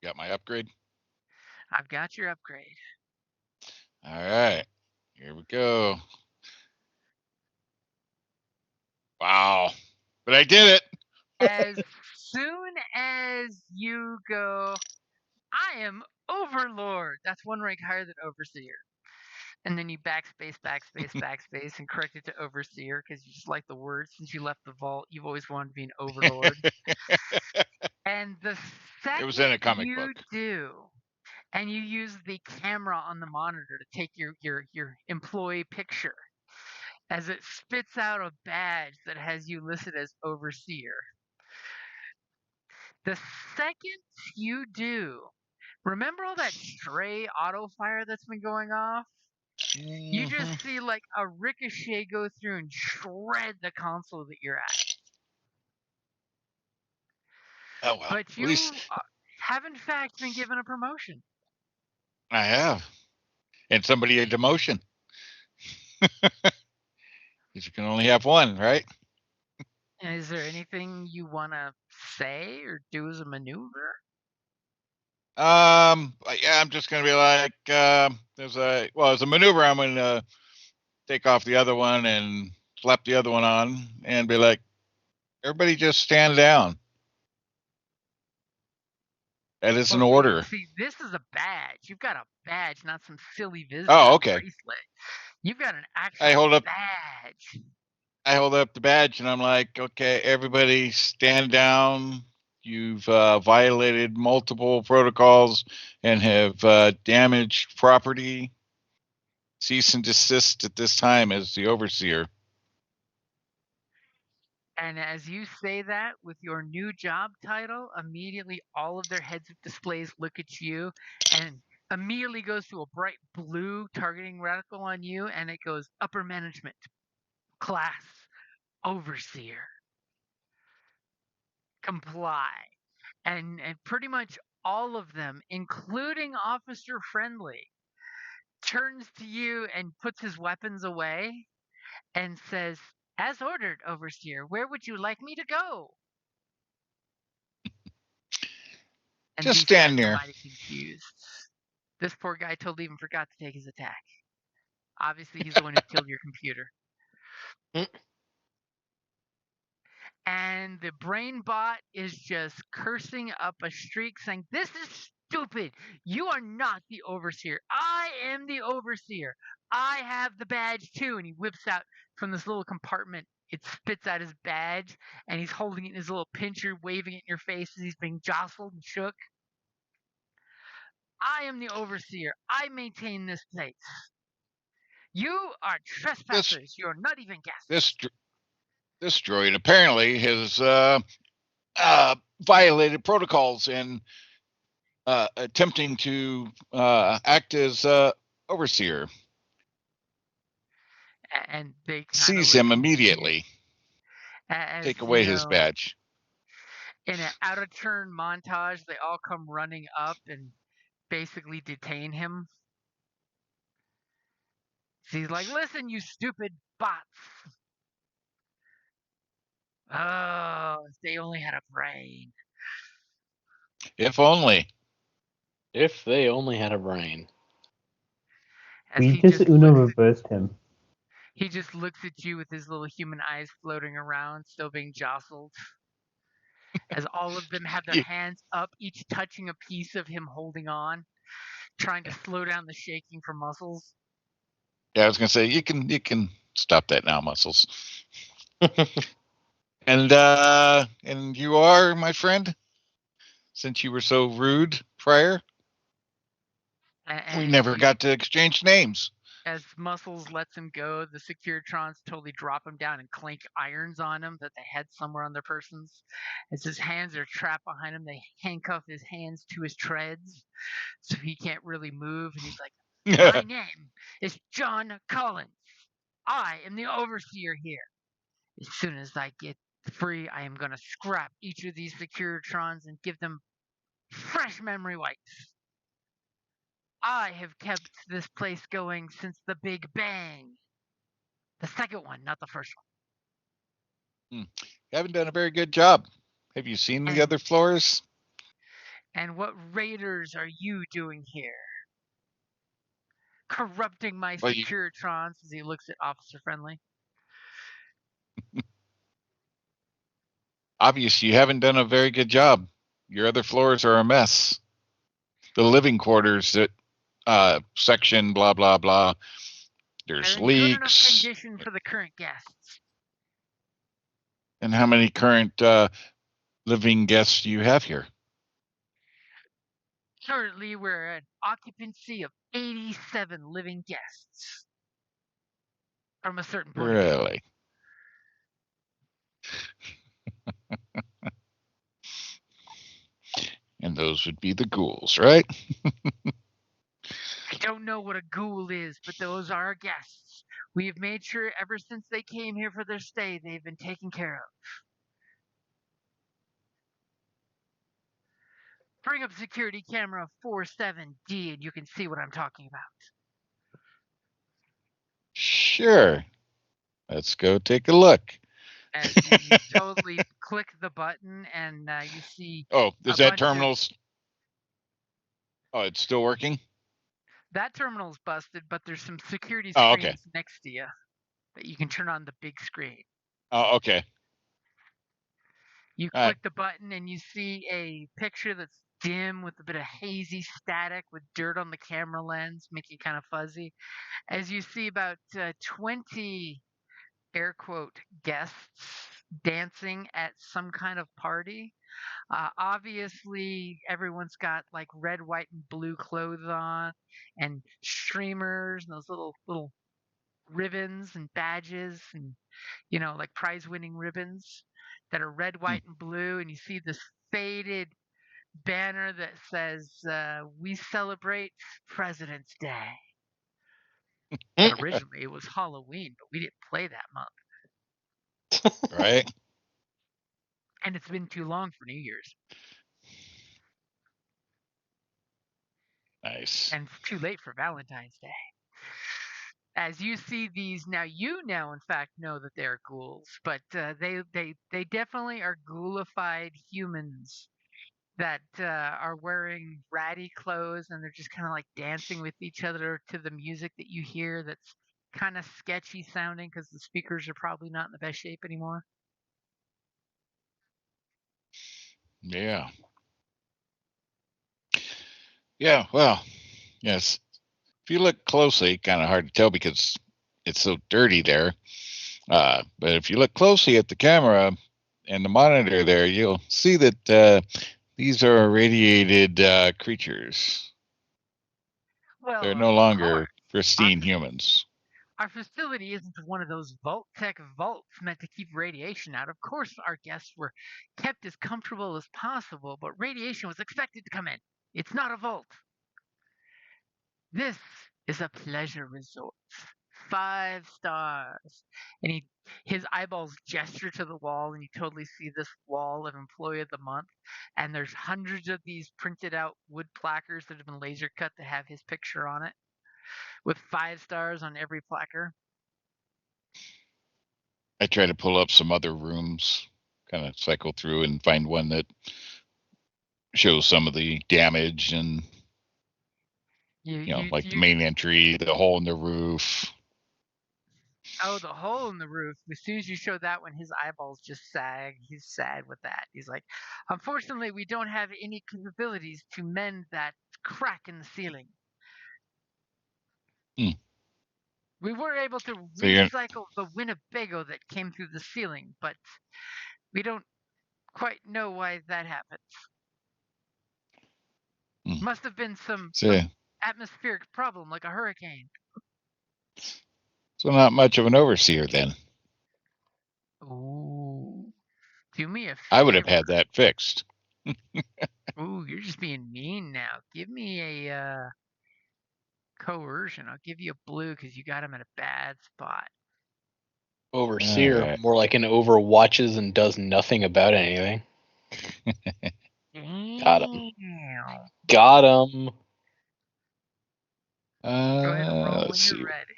Got my upgrade? I've got your upgrade. All right. Here we go. Wow. But I did it. As soon as you go, I am Overlord. That's one rank higher than Overseer. And then you backspace, and correct it to Overseer because you just like the word. Since you left the vault, you've always wanted to be an Overlord. And the It was in a second comic you book. do, and you use the camera on the monitor to take your employee picture, as it spits out a badge that has you listed as Overseer. The second you do, remember all that stray auto fire that's been going off? You just see like a ricochet go through and shred the console that you're at. Oh well. But At you least have in fact been given a promotion. I have. And somebody a demotion. Because you can only have one, right? And is there anything you want to say or do as a maneuver? Yeah, I'm just gonna be like, as a maneuver, I'm gonna take off the other one and slap the other one on and be like, everybody just stand down. That is an order. See, this is a badge. You've got a badge, not some silly visitor Okay. bracelet. You've got an actual I hold up badge. the badge and I'm like, okay, everybody stand down. You've violated multiple protocols and have damaged property. Cease and desist at this time as the overseer. And as you say that with your new job title, immediately all of their heads up displays look at you and immediately goes to a bright blue targeting reticle on you, and it goes upper management, class, overseer, comply. And pretty much all of them, including Officer Friendly, turns to you and puts his weapons away and says, "As ordered, Overseer, where would you like me to go?" And Just these stand guys are there. mighty confused. This poor guy totally even forgot to take his attack. Obviously, he's the one who killed your computer. And the brain bot is just cursing up a streak saying, "This is stupid. You are not the overseer. I am the overseer. I have the badge too." And he whips out from this little compartment. It spits out his badge, and he's holding it in his little pincher, waving it in your face as he's being jostled and shook. "I am the overseer. I maintain this place. You are trespassers. You're not even guests." This droid apparently has violated protocols and attempting to act as overseer. And they kind of Seize look him at you immediately. as, Take away his know, badge. in an out of turn montage, they all come running up and basically detain him. So he's like, "Listen, you stupid bots. Oh, if they only had a brain." If only. If they only had a brain. As We he just Uno looks reversed him. he just looks at you with his little human eyes floating around, still being jostled. as all of them have their hands up, each touching a piece of him holding on, trying to slow down the shaking for Muscles. Yeah, I was gonna say you can stop that now, Muscles. And you are, my friend, since you were so rude prior. And We never got to exchange names. As Muscles lets him go, the Securitrons totally drop him down and clank irons on him that they had somewhere on their persons. As his hands are trapped behind him, they handcuff his hands to his treads so he can't really move. And he's like, "My name is John Collins. I am the overseer here. As soon as I get free, I am going to scrap each of these Securitrons and give them fresh memory wipes. I have kept this place going since the Big Bang. The second one, not the first one." You haven't done a very good job. Have you seen the other floors? "And what raiders are you doing here? Corrupting my Securitrons," as he looks at Officer Friendly. Obviously, you haven't done a very good job. Your other floors are a mess. The living quarters, section, blah, blah, blah. There's They're in leaks. good enough condition for the current guests. And how many current living guests do you have here? Currently, we're at occupancy of 87 living guests. From a certain point of view. Really? And those would be the ghouls, right? I don't know what a ghoul is, but those are our guests. We have made sure ever since they came here for their stay, they've been taken care of. Bring up security camera 47D and you can see what I'm talking about. Sure. Let's go take a look. As you totally click the button and you see... Oh, is that terminal's... Oh, it's still working? That terminal's busted, but there's some security screens next to you that you can turn on the big screen. Oh, okay. You click the button and you see a picture that's dim with a bit of hazy static with dirt on the camera lens, making it kind of fuzzy. As you see about 20 air quote guests dancing at some kind of party. Obviously, everyone's got like red, white, and blue clothes on, and streamers, and those little ribbons and badges, and like prize-winning ribbons that are red, white, and blue. And you see this faded banner that says, "We celebrate President's Day." But originally, it was Halloween, but we didn't play that month. Right. And it's been too long for New Year's. Nice. And it's too late for Valentine's Day. As you see these now, in fact know that they're ghouls, but they definitely are ghoulified humans that are wearing ratty clothes, and they're just kind of like dancing with each other to the music that you hear that's kind of sketchy sounding because the speakers are probably not in the best shape anymore. Yeah. Yeah, well, yes. If you look closely, kind of hard to tell because it's so dirty there. But if you look closely at the camera and the monitor there, you'll see that these are irradiated creatures. Well, they're no longer pristine humans. Our facility isn't one of those Vault-Tec vaults meant to keep radiation out. Of course, our guests were kept as comfortable as possible, but radiation was expected to come in. It's not a vault. This is a pleasure resort. 5 stars. And his eyeballs gesture to the wall, and you totally see this wall of Employee of the Month. And there's hundreds of these printed out wood placards that have been laser cut to have his picture on it, with 5 stars on every placard. I try to pull up some other rooms, kind of cycle through and find one that shows some of the damage and like the main entry, the hole in the roof. Oh, the hole in the roof. As soon as you show that one, his eyeballs just sag. He's sad with that. He's like, unfortunately, we don't have any capabilities to mend that crack in the ceiling. Hmm. We were able to So you're- recycle the Winnebago that came through the ceiling, but we don't quite know why that happened. Hmm. Must have been some So, atmospheric problem, like a hurricane. so not much of an overseer then. Ooh. Do me a favor. I would have had that fixed. Ooh, you're just being mean now. Give me a coercion. I'll give you a blue because you got him at a bad spot. Overseer, Alright. more like an overwatches and does nothing about anything. Got him. Damn. Got him. Go ahead and roll when Let's see. you're ready.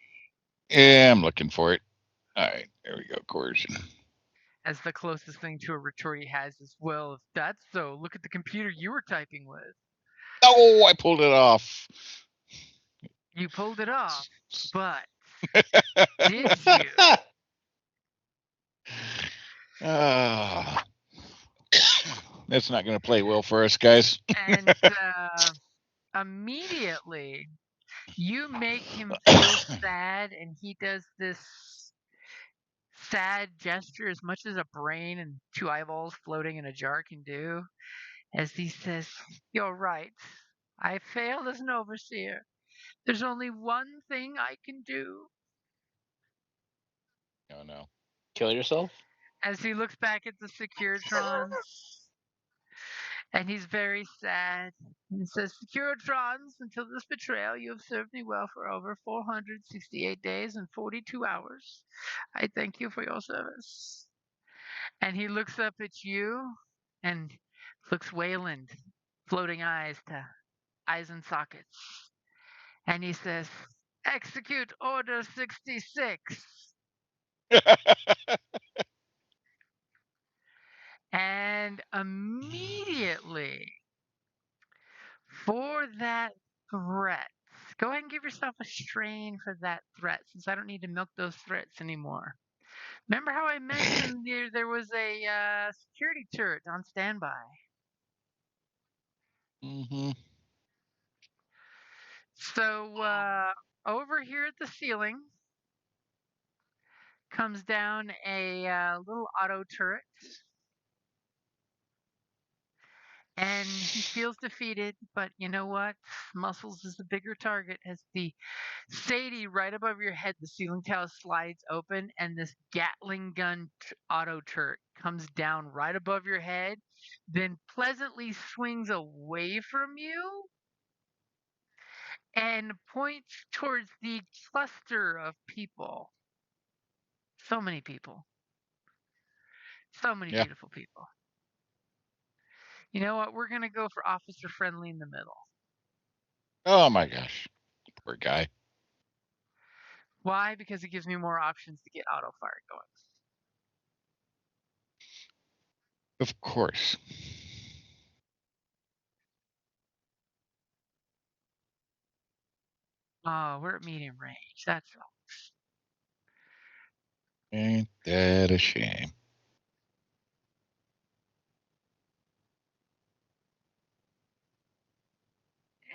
Yeah, I'm looking for it. All right, there we go. Coercion. As the closest thing to a retort he has is, well, if that's so, look at the computer you were typing with. Oh, I pulled it off. You pulled it off, but did you? That's not going to play well for us, guys. And immediately you make him feel sad, and he does this sad gesture as much as a brain and two eyeballs floating in a jar can do, as he says, "You're right. I failed as an overseer. There's only one thing I can do." Oh no. Kill yourself? As he looks back at the Securitrons, and he's very sad. And he says, "Securitrons, until this betrayal, you have served me well for over 468 days and 42 hours. I thank you for your service." And he looks up at you and looks Wayland, floating eyes to eyes and sockets. And he says, "Execute Order 66. And immediately, for that threat, go ahead and give yourself a strain for that threat, since I don't need to milk those threats anymore. Remember how I mentioned there was a security turret on standby? Mm-hmm. So over here at the ceiling comes down a little auto turret, and he feels defeated. But you know what? Muscles is the bigger target. As the Sadie right above your head, the ceiling tile slides open, and this Gatling gun auto turret comes down right above your head, then pleasantly swings away from you and points towards the cluster of people. So many people. So many Yeah. beautiful people. You know what? We're going to go for officer friendly in the middle. Oh my gosh. Poor guy. Why? Because it gives me more options to get auto fire going. Of course. Oh, we're at medium range. That's all. Ain't that a shame?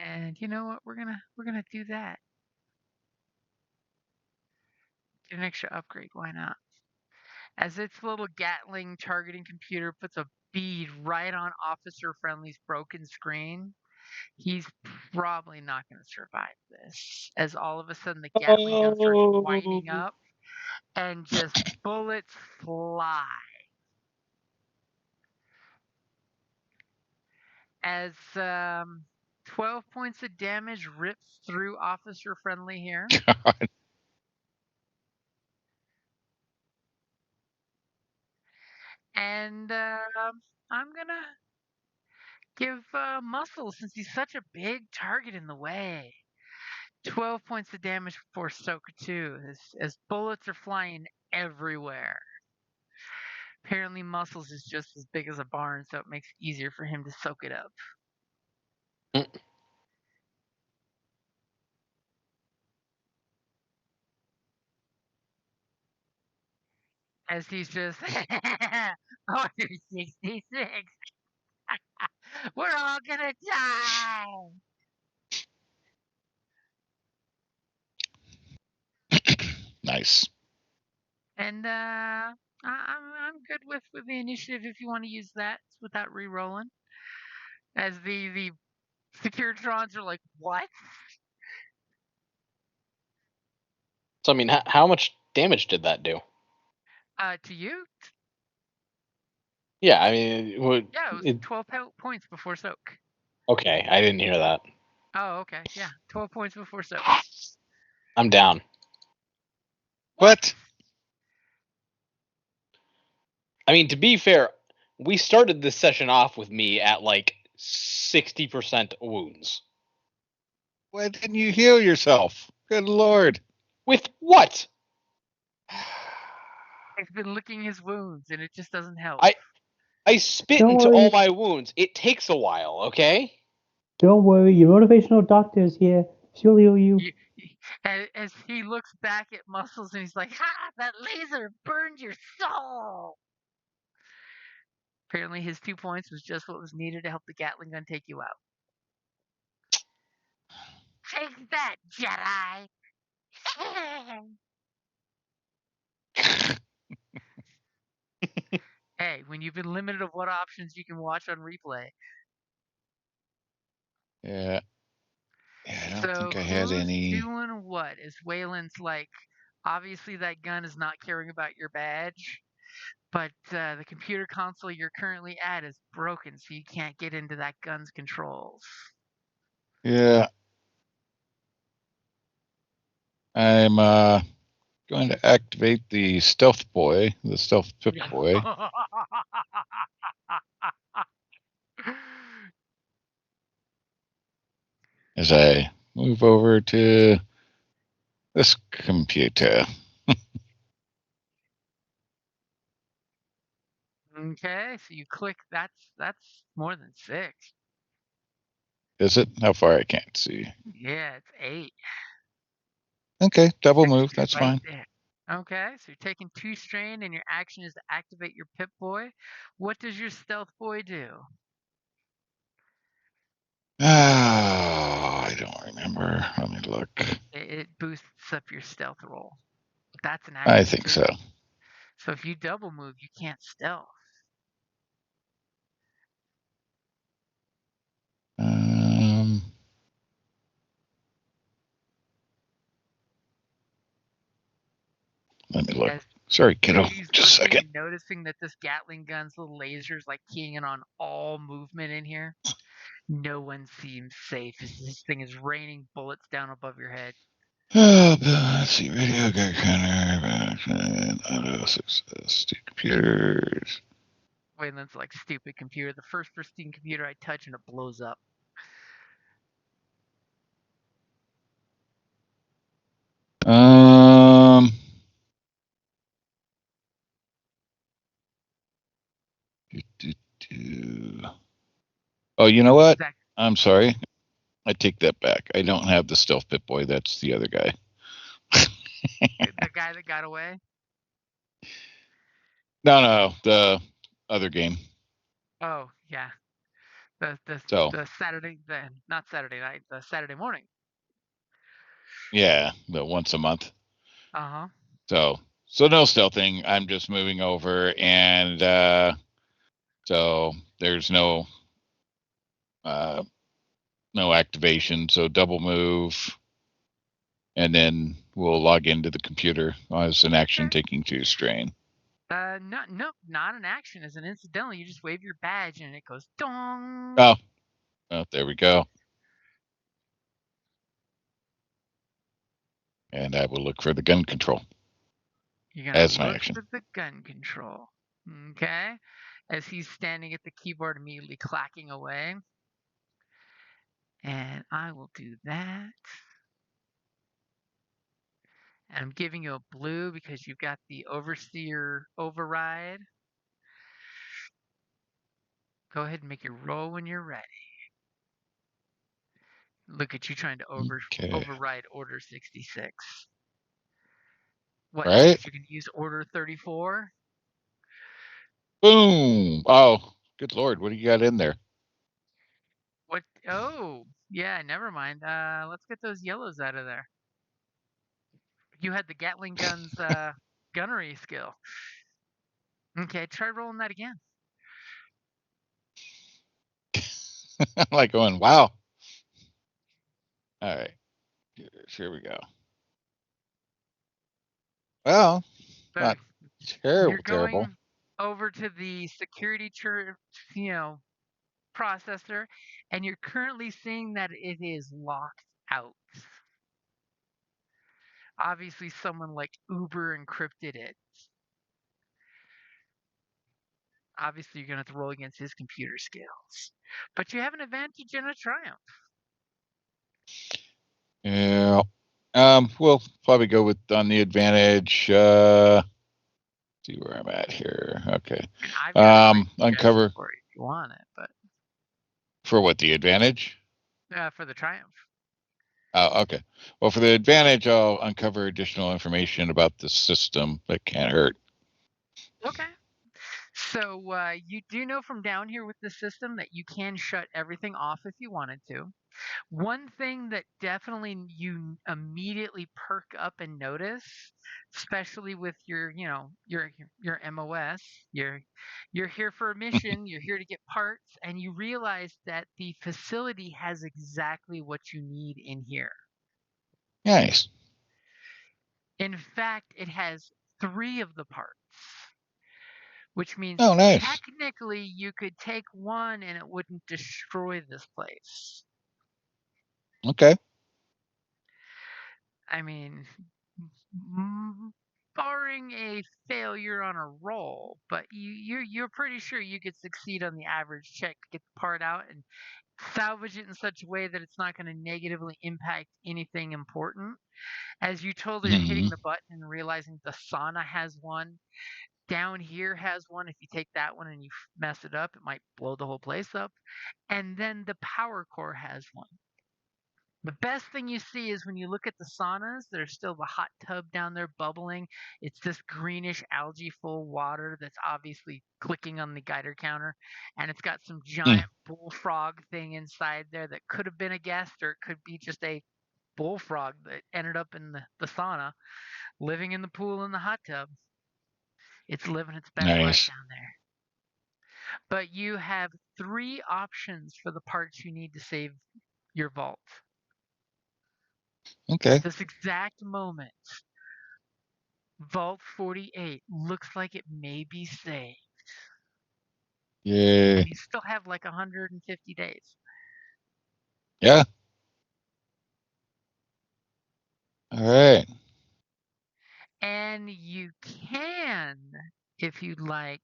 And you know what? We're gonna do that. Get an extra upgrade. Why not? As its little Gatling targeting computer puts a bead right on Officer Friendly's broken screen, he's probably not going to survive this. As all of a sudden the Gatling gun starts winding up and just bullets fly. As 12 points of damage rips through Officer Friendly here. God. And I'm going to give Muscle, since he's such a big target in the way, 12 points of damage for Soka 2, as bullets are flying everywhere. Apparently, Muscles is just as big as a barn, so it makes it easier for him to soak it up. As he's just order 66. We're all gonna die. Nice. And I'm good with the initiative if you want to use that without re-rolling. As the Securitrons are like, what? So, I mean, how much damage did that do? To you? Yeah, I mean, Yeah, it was 12 points before soak. Okay, I didn't hear that. Oh, okay. Yeah, 12 points before soak. I'm down. What? I mean, to be fair, we started this session off with me at like 60% wounds. Why didn't you heal yourself? Good Lord. With what? He's been licking his wounds, and it just doesn't help. I spit Don't into worry. all my wounds. It takes a while, okay? Don't worry, your motivational doctor is here. She'll heal you. As he looks back at Muscles, and he's like, ha! That laser burned your soul! Apparently his 2 points was just what was needed to help the Gatling gun take you out. Take that, Jedi! Hey, when you've been limited of what options you can watch on replay. Yeah. Yeah, I don't So think I had who's any. doing what? Is Waylon's like, obviously that gun is not caring about your badge, but the computer console you're currently at is broken, so you can't get into that gun's controls. Yeah. I'm going to activate the stealth boy, the stealth pip boy. As I move over to this computer. Okay, so you click. That's more than 6. Is it? How far? I can't see. Yeah, it's 8. Okay, double 6 move. is That's right fine. there. Okay, so you're taking 2 strain, and your action is to activate your Pip Boy. What does your Stealth Boy do? Oh, I don't remember. Let me look. It boosts up your stealth roll. That's an action. I think so. So if you double move, you can't stealth. Let me look. As Sorry, kiddo. he's Just a looking second. and noticing that this Gatling gun's little lasers like keying in on all movement in here. No one seems safe as this thing is raining bullets down above your head. Oh, let's see. Radio get kind auto success. 2 computers. Wayland's like, stupid computer. The first pristine computer I touch and it blows up. Oh, you know what? I'm sorry. I take that back. I don't have the stealth pit boy. That's the other guy. The guy that got away? No, the other game. Oh, yeah. The Saturday, not Saturday night, the Saturday morning. Yeah, the once a month. Uh-huh. So no stealthing. I'm just moving over, and so there's no activation. So double move, and then we'll log into the computer as an action, taking 2 strain. No, not an action. As an incidental, you just wave your badge and it goes dong. Oh, there we go. And I will look for the gun control. You're gonna as my look action. for the gun control. Okay. As he's standing at the keyboard, immediately clacking away. And I will do that. And I'm giving you a blue because you've got the overseer override. Go ahead and make your roll when you're ready. Look at you trying to override Order 66. What, I Right? guess you can use Order 34. Boom. Oh, good Lord. What do you got in there? What? Oh, yeah, never mind. Let's get those yellows out of there. You had the Gatling gun's gunnery skill. Okay, try rolling that again. I'm like going, wow. All right. Here we go. Well, So not you're terrible. going over to the security processor, and you're currently seeing that it is locked out. Obviously, someone like Uber encrypted it. Obviously, you're going to have to roll against his computer skills. But you have an advantage and a triumph. Yeah. We'll probably go with on the advantage. See where I'm at here. Okay. And I've got a Uncover for you if you want it, but for what, the advantage? for the triumph. Oh, okay. Well, for the advantage, I'll uncover additional information about the system that can't hurt. Okay. So you do know from down here with the system that you can shut everything off if you wanted to. One thing that definitely you immediately perk up and notice, especially with your MOS, you're here for a mission, you're here to get parts, and you realize that the facility has exactly what you need in here. Nice. In fact, it has 3 of the parts. Which means nice. technically you could take one and it wouldn't destroy this place. Okay. I mean, barring a failure on a roll, but you're pretty sure you could succeed on the average check to get the part out and salvage it in such a way that it's not going to negatively impact anything important. As you totally are hitting the button and realizing the sauna has one, down here has one. If you take that one and you mess it up, it might blow the whole place up. And then the power core has one. The best thing you see is when you look at the saunas, there's still the hot tub down there bubbling. It's this greenish algae full water that's obviously clicking on the Geiger counter. And it's got some giant bullfrog thing inside there that could have been a guest or it could be just a bullfrog that ended up in the sauna, living in the pool in the hot tub. It's living its best life down there. But you have 3 options for the parts you need to save your vault. Okay. At this exact moment, Vault 48 looks like it may be saved. Yeah. And you still have like 150 days. Yeah. All right. And you can, if you'd like,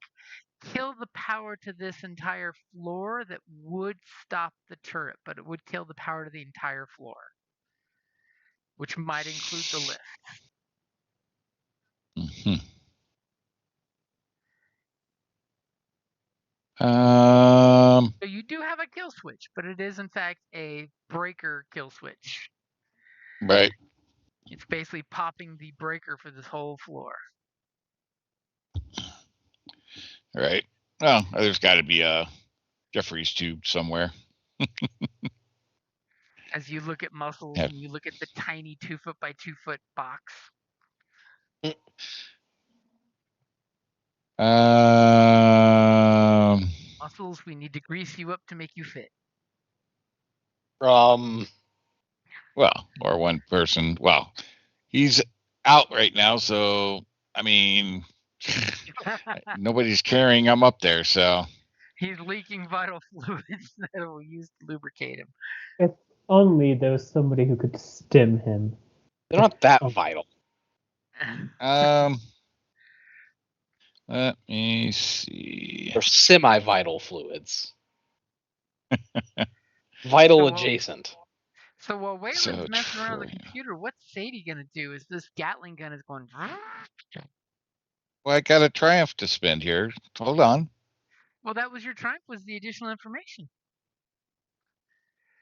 kill the power to this entire floor that would stop the turret, but it would kill the power to the entire floor, which might include the lift. So you do have a kill switch, but it is in fact a breaker kill switch. Right. It's basically popping the breaker for this whole floor. Right. Well, there's got to be a Jeffrey's tube somewhere. As you look at muscles and you look at the tiny 2 foot by 2 foot box. Muscles, we need to grease you up to make you fit. Well, or one person. Well, he's out right now, so I mean, nobody's carrying him up there, so he's leaking vital fluids that will use to lubricate him. If only there was somebody who could stim him. They're not that vital. Let me see. They're semi-vital fluids. Vital adjacent. So while Waylon's messing around the computer, what's Sadie gonna do? Is this Gatling gun is going? Well, I got a triumph to spend here. Hold on. Well, that was your triumph. Was the additional information?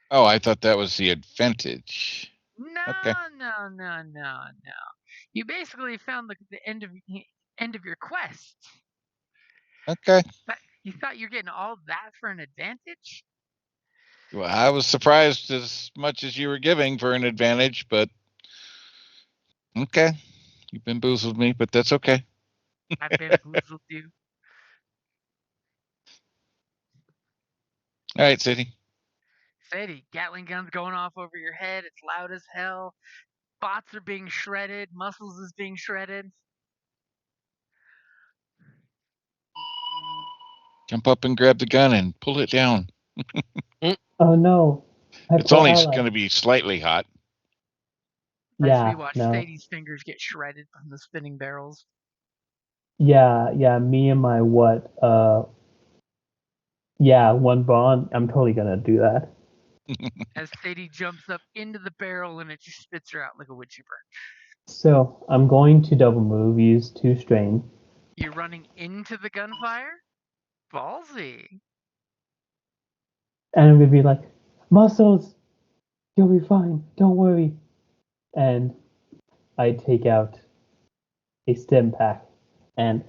Oh, I thought that was the advantage. No, Okay. no. You basically found the end of your quest. Okay. You thought you're getting all that for an advantage? Well, I was surprised as much as you were giving for an advantage, but okay. You've bamboozled me, but that's okay. I bamboozled you. All right, Sadie. Sadie, Gatling guns going off over your head. It's loud as hell. Bots are being shredded. Muscles is being shredded. Jump up and grab the gun and pull it down. Oh no, my It's poor only ally. going to be slightly hot. As we Yeah, watch no. Sadie's fingers get shredded from the spinning barrels. Yeah, me and my what? Yeah, one bond. I'm totally gonna do that. As Sadie jumps up into the barrel and it just spits her out like a wood chipper. So I'm going to double move, use 2 strain. You're running into the gunfire? Ballsy. And I'm gonna be like, muscles, you'll be fine, don't worry. And I take out a stim pack and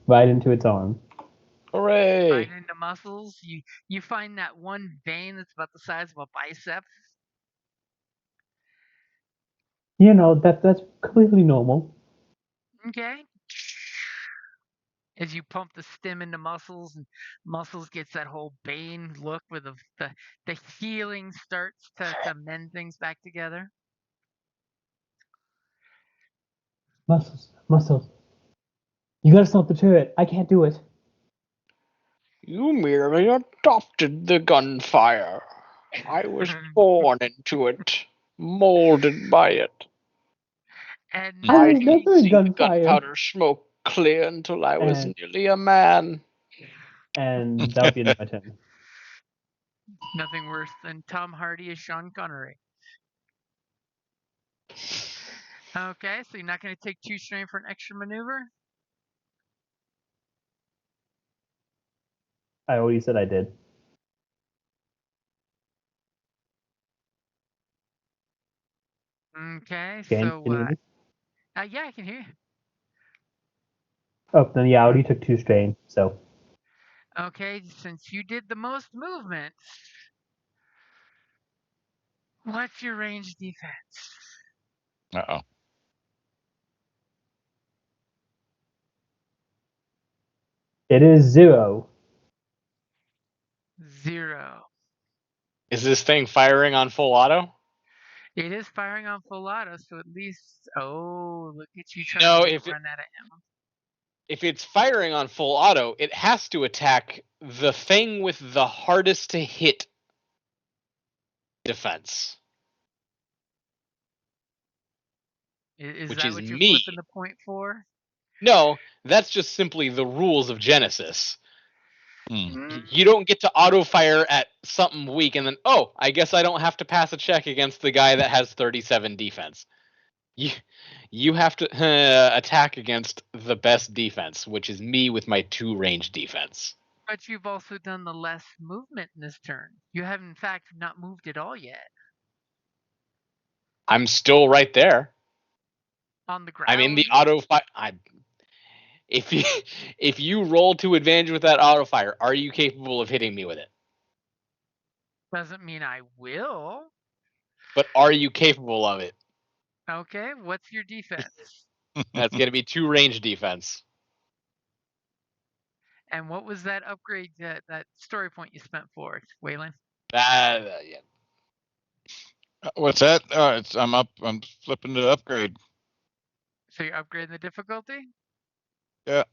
right into its arm. Hooray! Right into muscles. You find that one vein that's about the size of a bicep. You know, that's completely normal. Okay. As you pump the stim into muscles, and muscles gets that whole Bane look where the healing starts to mend things back together. Muscles. You gotta stop the turret. I can't do it. You merely adopted the gunfire. I was born into it, molded by it. And I I was nothing, didn't never in see the gunfire. gunpowder smoke clear until I was And nearly a man. and that would be my turn. nothing worse than Tom Hardy as Sean Connery. Okay, so you're not going to take 2 strain for an extra maneuver? I already said I did. Okay, Can so you hear me? yeah, I can hear you. Oh, then yeah, I already took 2 strain, so Okay, since you did the most movement, what's your range defense? Uh-oh. it is 0. 0. Is this thing firing on full auto? It is firing on full auto, so at least. Oh, look at you trying to No, make it run out of ammo. if it's firing on full auto, it has to attack the thing with the hardest to hit defense, Is which that is what you're me. flipping the point for? No, that's just simply the rules of Genesys. Hmm. You don't get to auto fire at something weak and then, oh, I guess I don't have to pass a check against the guy that has 37 defense. You have to attack against the best defense, which is me with my 2 range defense. But you've also done the less movement in this turn. You have, in fact, not moved at all yet. I'm still right there. On the I'm in the ground. auto fire. If you roll to advantage with that auto fire, are you capable of hitting me with it? Doesn't mean I will. But are you capable of it? Okay, what's your defense? That's going to be 2 range defense. And what was that upgrade, that story point you spent for it, Waylon? Yeah. What's that? I'm up. I'm flipping to upgrade. So you're upgrading the difficulty? Yeah.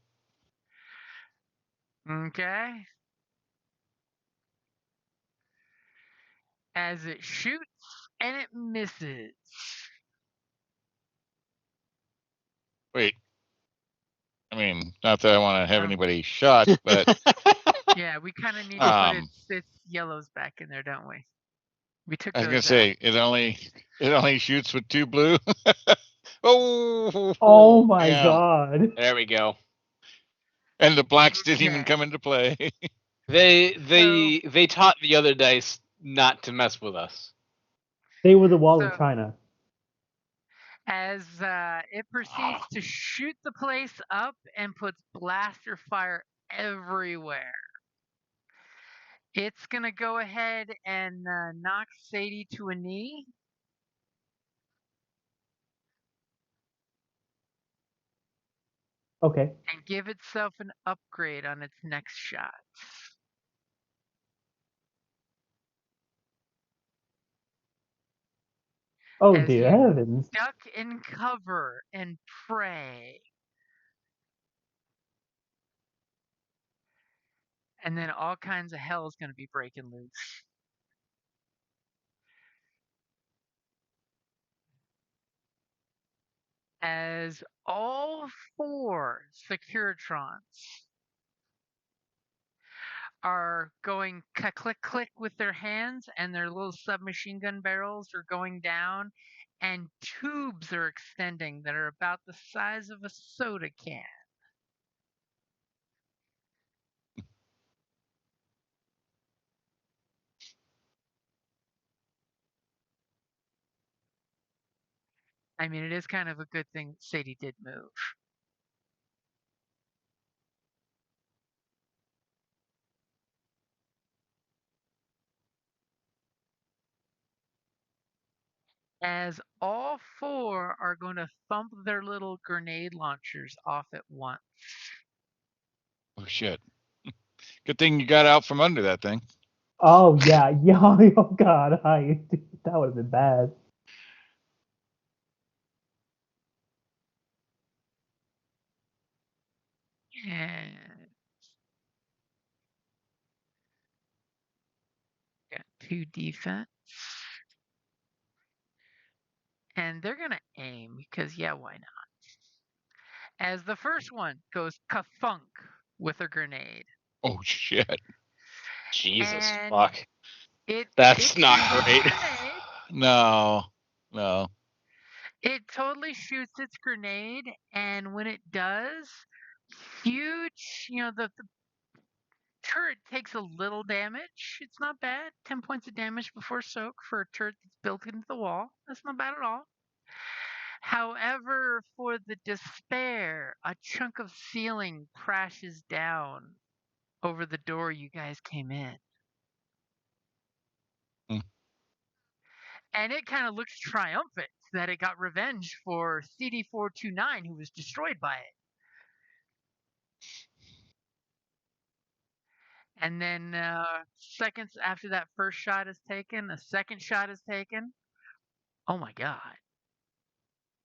Okay. As it shoots and it misses. Wait. I mean, not that I want to have Oh. anybody shot, but Yeah, we kind of need to put its yellows back in there, don't we? We took I was gonna those out. say it only shoots with 2 blue. Oh my damn. god. There we go. And the blacks didn't even Okay. come into play. They taught the other dice not to mess with us. They were the wall of So- China. As it proceeds to shoot the place up and puts blaster fire everywhere. It's going to go ahead and knock Sadie to a knee. Okay. And give itself an upgrade on its next shot. Oh As dear you heavens. duck and cover and pray. And then all kinds of hell is going to be breaking loose. As all 4 Securitrons are going click, click, click with their hands, and their little submachine gun barrels are going down, and tubes are extending that are about the size of a soda can. I mean, it is kind of a good thing Sadie did move. As all 4 are going to thump their little grenade launchers off at once. Oh shit! Good thing you got out from under that thing. Oh yeah, yeah. Oh god, that would have been bad. And got 2 defense. And they're going to aim because, yeah, why not? As the first one goes ka-thunk with a grenade. Oh shit! Jesus And fuck. That's not great. Grenade. No. It totally shoots its grenade, and when it does, huge, the turret takes a little damage. It's not bad. 10 points of damage before soak for a turret that's built into the wall. That's not bad at all. However, for the despair, a chunk of ceiling crashes down over the door you guys came in. And it kind of looks triumphant that it got revenge for CD429, who was destroyed by it. And then seconds after that first shot is taken, a second shot is taken. Oh my god.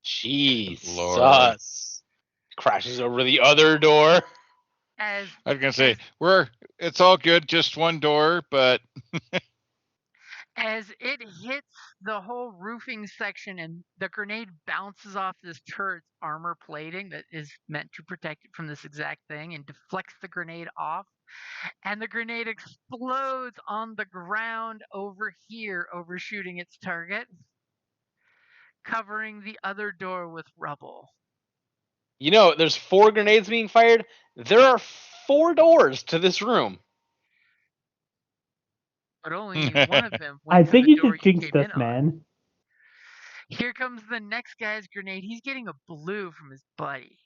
Jesus. Lord. Crashes over the other door. I was gonna say it's all good, just one door, but as it hits the whole roofing section and the grenade bounces off this turret's armor plating that is meant to protect it from this exact thing and deflects the grenade off, and the grenade explodes on the ground over here, overshooting its target, covering the other door with rubble. There's 4 grenades being fired. There are 4 doors to this room. But only one of them went I to think the you door just you jinxed came us, in on. man. Here comes the next guy's grenade. He's getting a blue from his buddy.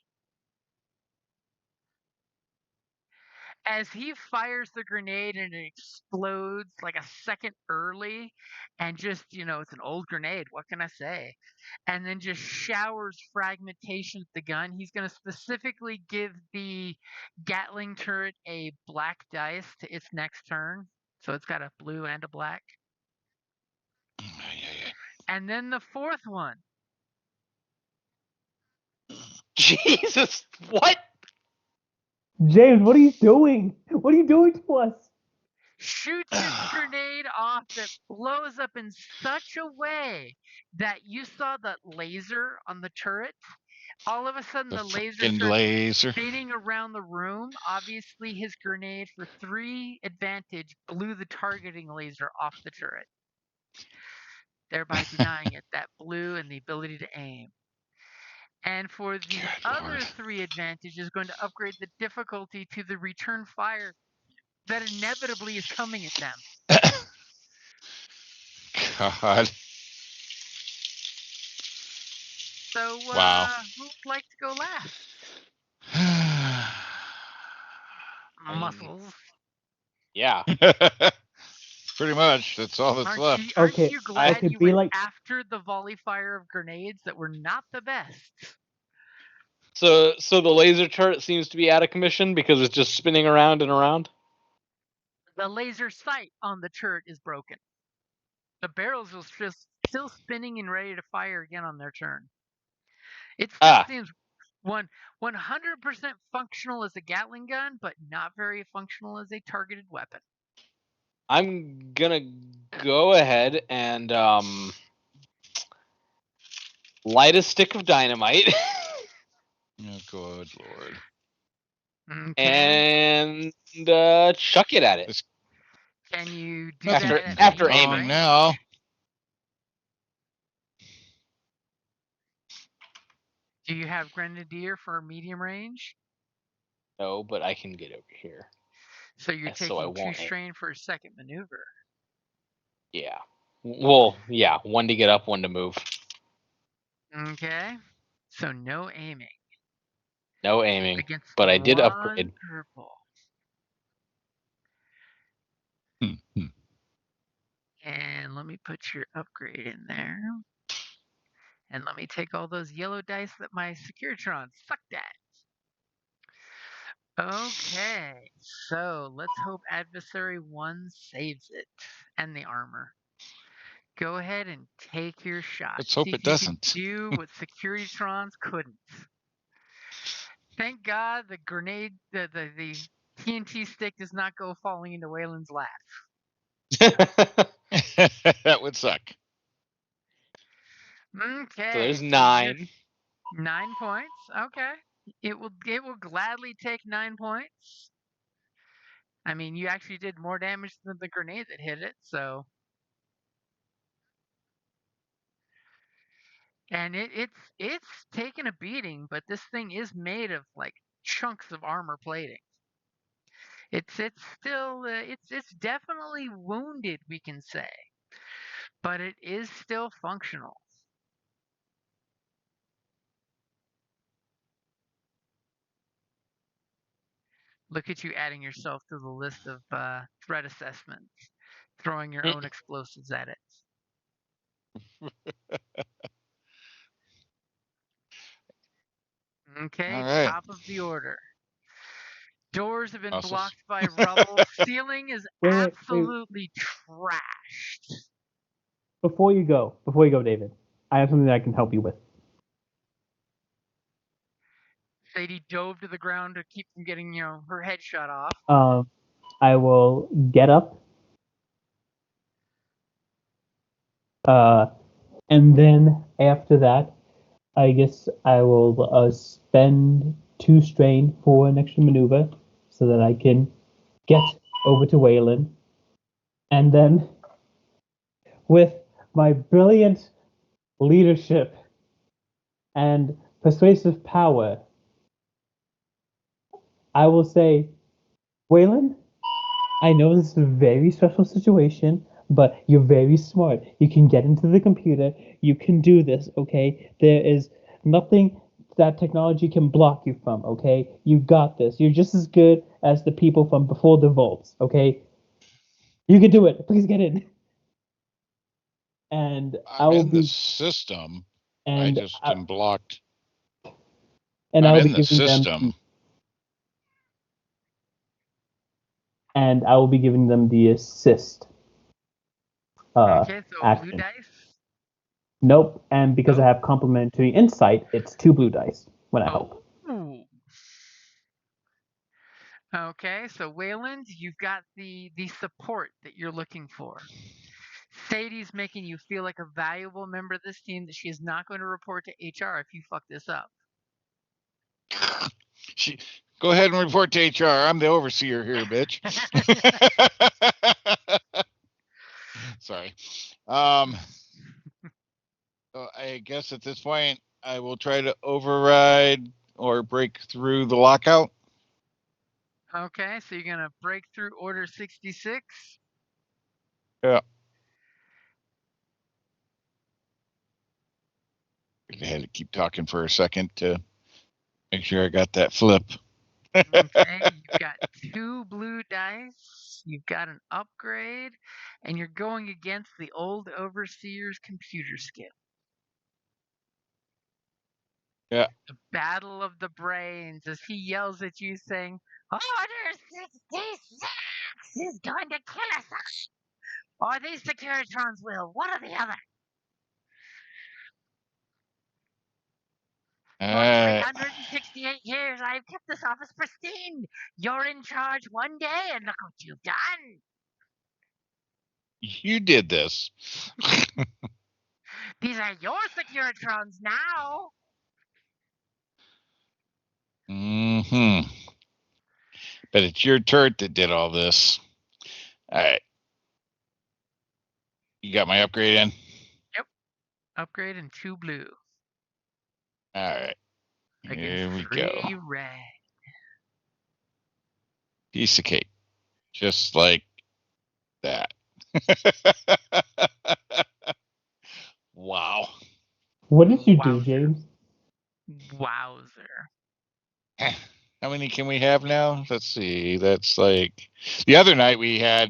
As he fires the grenade and it explodes like a second early, and just, it's an old grenade. What can I say? And then just showers fragmentation at the gun. He's going to specifically give the Gatling turret a black dice to its next turn. So it's got a blue and a black. And then the fourth one. Jesus, what? James, what are you doing? What are you doing to us? Shoots its grenade off that blows up in such a way that you saw the laser on the turret. All of a sudden, the laser starts spinning around the room. Obviously, his grenade for 3 advantage blew the targeting laser off the turret, thereby denying it that blue and the ability to aim. And for the other 3 advantage is going to upgrade the difficulty to the return fire that inevitably is coming at them. God. So, Wow. who'd like to go last? Muscles. Yeah. Pretty much. That's all that's left. Aren't Okay, you glad okay, you be went like- after the volley fire of grenades that were not the best? So the laser turret seems to be out of commission because it's just spinning around and around. The laser sight on the turret is broken. The barrels are just still spinning and ready to fire again on their turn. It still seems 100% functional as a Gatling gun, but not very functional as a targeted weapon. I'm gonna go ahead and light a stick of dynamite. Oh, good Lord. Okay. And chuck it at it. Can you do Nothing that can at go after medium wrong aiming. range? now. Do you have Grenadier for medium range? No, but I can get over here. So you're So I taking 2 won't aim. strain for a second maneuver. Yeah. Well, yeah. 1 to get up, 1 to move. Okay. So no aiming. No aiming. Against But I did 1 upgrade. purple. Hmm. And let me put your upgrade in there. And let me take all those yellow dice that my Securitron sucked at. Okay, so let's hope Adversary 1 saves it. And the armor. Go ahead and take your shot. Let's hope See it if you doesn't. can do what Securitrons couldn't. Thank God the grenade, the TNT stick does not go falling into Waylon's lap. That would suck. Okay. So there's so 9. 9 points. Okay. It will gladly take 9 points. I mean, you actually did more damage than the grenade that hit it, so. And it's taken a beating, but this thing is made of like chunks of armor plating. It's still it's definitely wounded, we can say, but it is still functional. Look at you adding yourself to the list of threat assessments, throwing your own explosives at it. Okay, All right. top of the order. Doors have been Muscles. blocked by rubble. Ceiling is Wait. absolutely trashed. Before you go, David, I have something that I can help you with. Sadie dove to the ground to keep from getting, her head shot off. I will get up, and then after that, I guess I will spend 2 strain for an extra maneuver so that I can get over to Waylon. And then, with my brilliant leadership and persuasive power, I will say, Waylon, I know this is a very stressful situation, but you're very smart. You can get into the computer. You can do this, okay? There is nothing that technology can block you from, okay? You got this. You're just as good as the people from before the vaults, okay? You can do it. Please get in. And I'm in the system. I just am blocked. And I'm I'll be in the giving system. And I will be giving them the assist. Okay, so action. blue dice? Nope, and because I have complementary insight, it's 2 blue dice when I help. Ooh. Okay, so Wayland, you've got the support that you're looking for. Sadie's making you feel like a valuable member of this team that she is not going to report to HR if you fuck this up. Go ahead and report to HR. I'm the overseer here, bitch. Sorry. So I guess at this point, I will try to override or break through the lockout. Okay, so you're going to break through Order 66? Yeah. I had to keep talking for a second to make sure I got that flip. Okay, you've got 2 blue dice, you've got an upgrade, and you're going against the old overseer's computer skill. Yeah. The battle of the brains as he yells at you saying, Order 66 is going to kill us! Or these Securitrons will, one or the other. For 368 years, I've kept this office pristine. You're in charge one day, and look what you've done. You did this. These are your Securitrons now. Mm-hmm. But it's your turret that did all this. All right. You got my upgrade in? Yep. Upgrade and 2 blue. All right. Here we go. 3 red. Piece of cake. Just like that. Wow. What did you do, Wowzer. James? Wowzer. How many can we have now? Let's see. That's like the other night we had,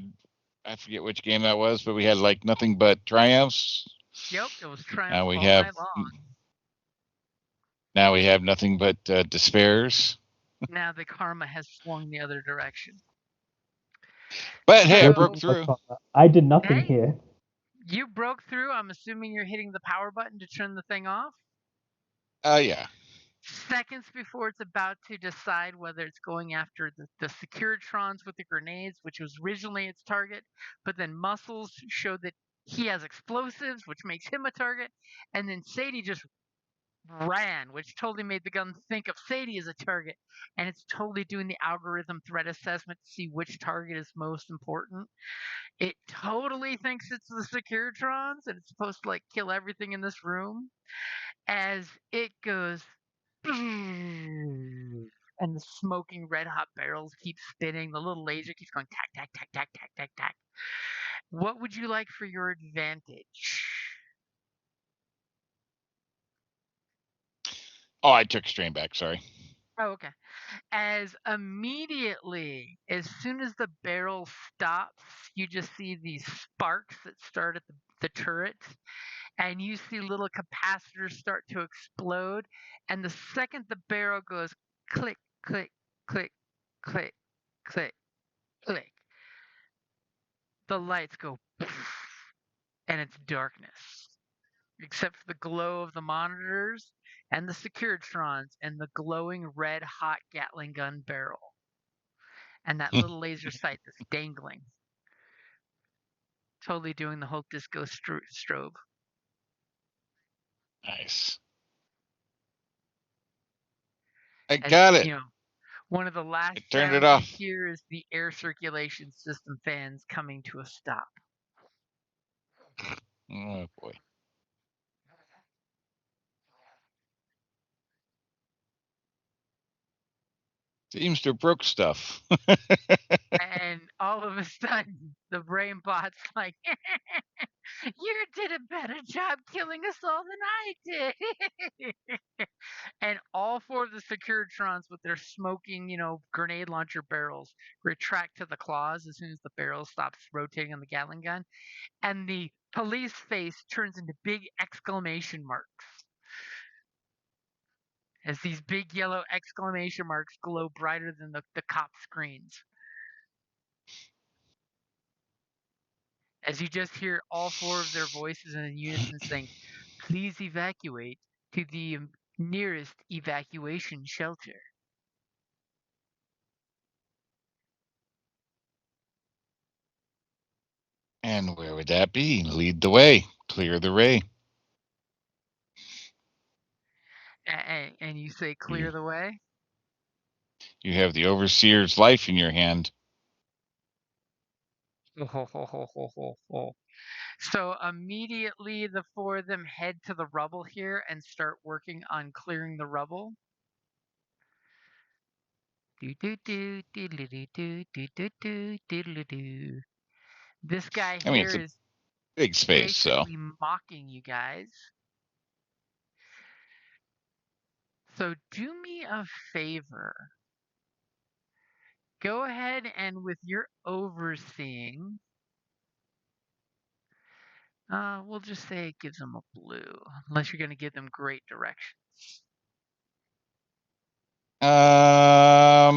I forget which game that was, but we had like nothing but triumphs. Yep, it was triumph Now we all have night long. now we have nothing but despairs. Now the karma has swung the other direction. But hey, I So- broke through. I did nothing Hey. here. You broke through. I'm assuming you're hitting the power button to turn the thing off. Yeah. Seconds before it's about to decide whether it's going after the Securitrons with the grenades, which was originally its target, but then Muscles showed that he has explosives, which makes him a target, and then Sadie just ran, which totally made the gun think of Sadie as a target, and it's totally doing the algorithm threat assessment to see which target is most important. It totally thinks it's the Securitrons, and it's supposed to like kill everything in this room. As it goes, and the smoking red hot barrels keep spinning, the little laser keeps going tack tack tack tack tack tack tack. What would you like for your advantage? Oh, I took strain back. Sorry. Oh, okay. As immediately, as soon as the barrel stops, you just see these sparks that start at the turret, and you see little capacitors start to explode. And the second the barrel goes click, click, click, click, click, click, the lights go poof, and it's darkness. Except for the glow of the monitors and the Securitrons and the glowing red hot Gatling gun barrel. And that little laser sight that's dangling. Totally doing the whole disco strobe. Nice. I As, got it. you know, one of the last I turned it sounds off. you hear is the air circulation system fans coming to a stop. Oh boy. Seems to have broke stuff. And all of a sudden, the brain bot's like, you did a better job killing us all than I did. And all 4 of the Securitrons with their smoking, grenade launcher barrels retract to the claws as soon as the barrel stops rotating on the Gatling gun. And the police face turns into big exclamation marks. As these big yellow exclamation marks glow brighter than the cop screens. As you just hear all 4 of their voices in unison saying, please evacuate to the nearest evacuation shelter. And where would that be? Lead the way. Clear the way. And you say, clear the way? You have the overseer's life in your hand. So immediately the 4 of them head to the rubble here and start working on clearing the rubble. This guy here It's a is big space, so basically mocking you guys. So do me a favor. Go ahead and with your overseeing, we'll just say it gives them a blue, unless you're going to give them great directions. I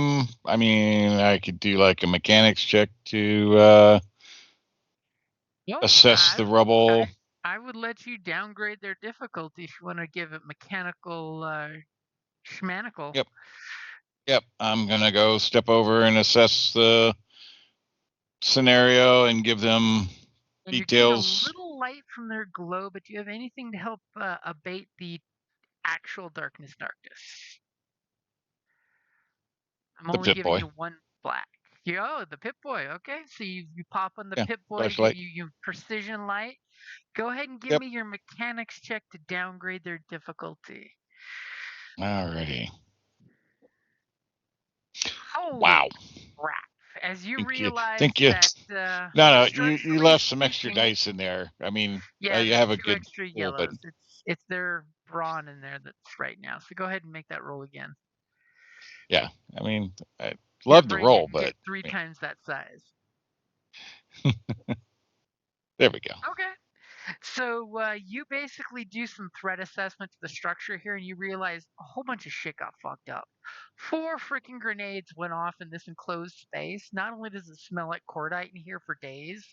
mean, I could do like a mechanics check to assess the rubble. I would let you downgrade their difficulty if you want to give it mechanical schmanical. Yep. I'm gonna go step over and assess the scenario and give them And details. you're getting a little light from their glow, but do you have anything to help abate the actual darkness? I'm only giving you one black. The Pip Boy. Okay, so you pop on the Pip Boy, give you precision light. Go ahead and give me your mechanics check to downgrade their difficulty. Alrighty. Holy crap. As you realize that no, you left some extra dice in there. I mean, yeah, you have a two good extra roll, yellows. It's their brawn in there that's right now. So go ahead and make that roll again. Yeah, I mean, I love the roll, but get 3 times that size. There we go. Okay. So you basically do some threat assessment to the structure here, and you realize a whole bunch of shit got fucked up. 4 freaking grenades went off in this enclosed space. Not only does it smell like cordite in here for days,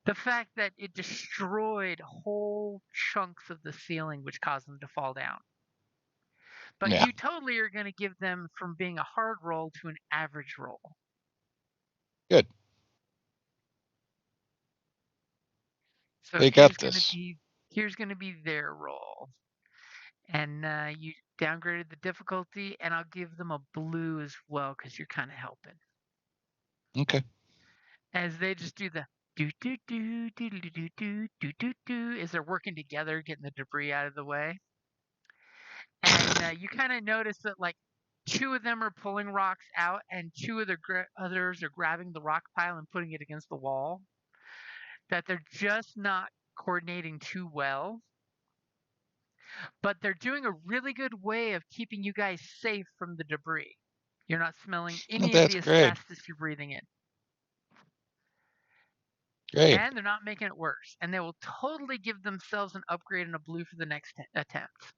the fact that it destroyed whole chunks of the ceiling, which caused them to fall down. But you totally are going to give them from being a hard roll to an average roll. Good. So they got this. Here's going to be their roll. And you downgraded the difficulty, and I'll give them a blue as well because you're kind of helping. Okay. As they just do the do do do do do do do do do do as they're working together, getting the debris out of the way. And you kind of notice that like 2 of them are pulling rocks out, and 2 of the others are grabbing the rock pile and putting it against the wall. That they're just not coordinating too well. But they're doing a really good way of keeping you guys safe from the debris. You're not smelling any of the asbestos you're breathing in. Great. And they're not making it worse. And they will totally give themselves an upgrade and a blue for the next attempt.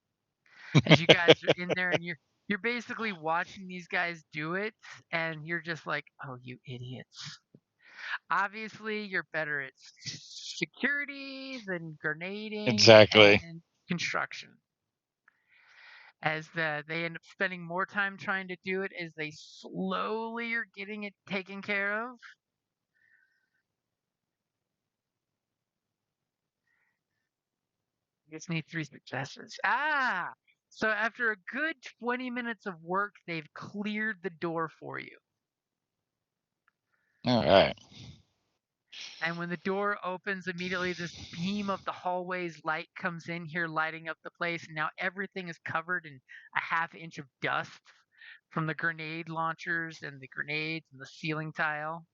As you guys are in there and you're basically watching these guys do it, and you're just like, oh, you idiots. Obviously, you're better at security than grenading and construction. As they end up spending more time trying to do it as they slowly are getting it taken care of. You just need 3 successes. So after a good 20 minutes of work, they've cleared the door for you. All right. And when the door opens, immediately this beam of the hallway's light comes in here, lighting up the place. And now everything is covered in a ½ inch of dust from the grenade launchers and the grenades and the ceiling tile.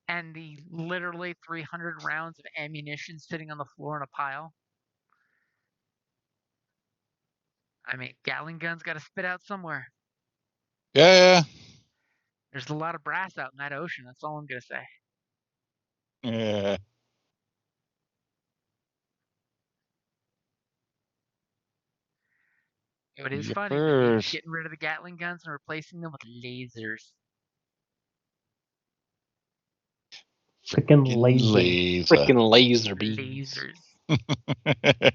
And the literally 300 rounds of ammunition sitting on the floor in a pile. I mean, Gatling guns got to spit out somewhere. Yeah. There's a lot of brass out in that ocean. That's all I'm going to say. Yeah. It is funny to be getting rid of the Gatling guns and replacing them with lasers. Freaking laser. Freaking laser beams. Lasers.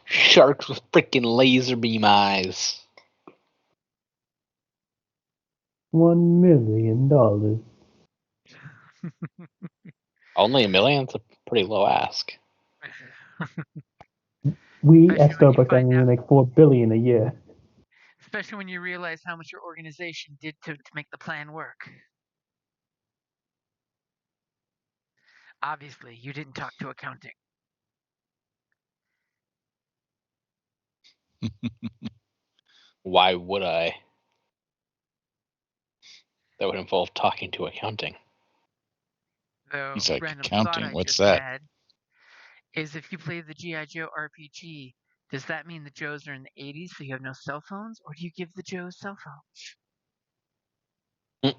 Sharks with freaking laser beam eyes. $1 million. Only $1 million? That's a pretty low ask. We at Starbucks only make $4 billion a year. Especially when you realize how much your organization did to make the plan work. Obviously, you didn't talk to accounting. Why would I? That would involve talking to accounting. Though, he's like, random accounting? thought I What's just that? had is if you play the G.I. Joe RPG, Does that mean the Joes are in the 80s, so you have no cell phones, or do you give the Joes cell phones?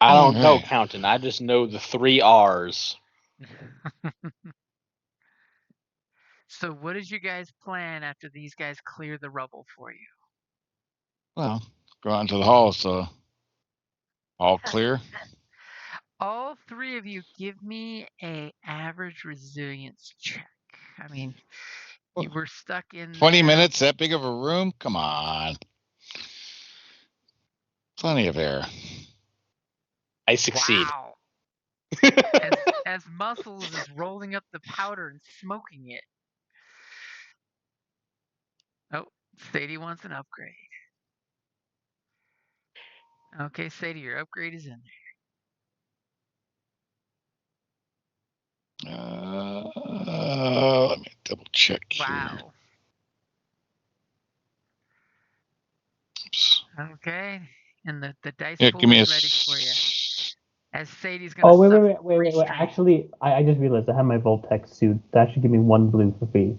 I don't know, Alright. Counting. I just know the 3 R's. So what did you guys plan after these guys clear the rubble for you? Well, go out into the hall, so all clear. All 3 of you give me a average resilience check. I mean, you were stuck in 20 there. minutes, that big of a room? Come on. Plenty of air. I succeed. Wow. as Muscles is rolling up the powder and smoking it. Oh, Sadie wants an upgrade. Okay, Sadie, your upgrade is in there. Let me double check here. Wow. Oops. Okay, and the dice Yeah, pool give me a is ready for you. As Sadie's gonna Oh, wait, suffer wait, wait, wait, wait, wait. restraint. Actually, I just realized I have my Voltex suit. That should give me 1 blue for free.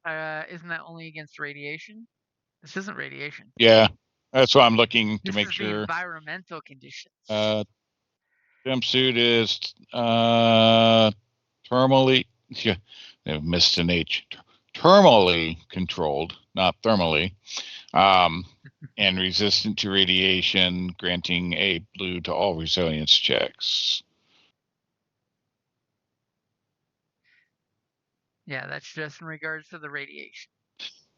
Isn't that only against radiation? This isn't radiation. Yeah, that's why I'm looking to This make is the sure. environmental conditions. Jumpsuit is thermally, yeah, I missed an H. Thermally controlled, not thermally, and resistant to radiation, granting a blue to all resilience checks. Yeah, that's just in regards to the radiation.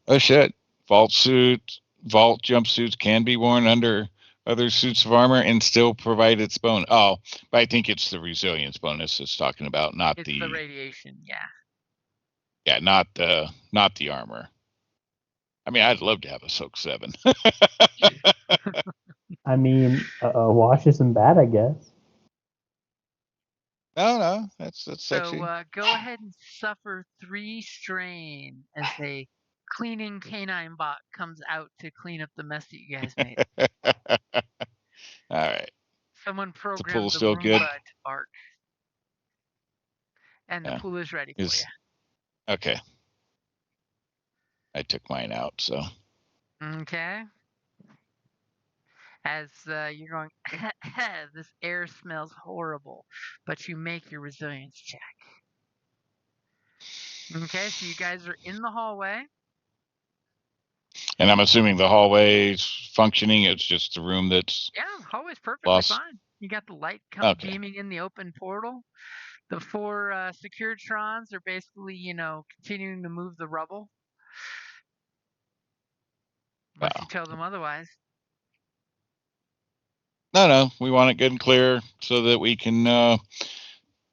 Oh shit! Vault jumpsuits can be worn under other suits of armor and still provide its bonus. Oh, but I think it's the resilience bonus it's talking about, not It's the radiation, yeah. Yeah, not the armor. I mean, I'd love to have a Soak 7. I mean, wash isn't bad, I guess. No, that's sexy. So go ahead and suffer 3 strain as a cleaning canine bot comes out to clean up the mess that you guys made. All right. Someone The programmed pool's the still good. Roomba to bark. And the Yeah. pool is ready for you. Okay. I took mine out, so. Okay. As you're going, this air smells horrible, but you make your resilience check. Okay, so you guys are in the hallway. And I'm assuming the hallway's functioning. It's just the room that's. Yeah, hallway's perfectly lost. fine. You got the light beaming in the open portal. The 4 Securitrons are basically, continuing to move the rubble. Unless you tell them otherwise. No, we want it good and clear so that we can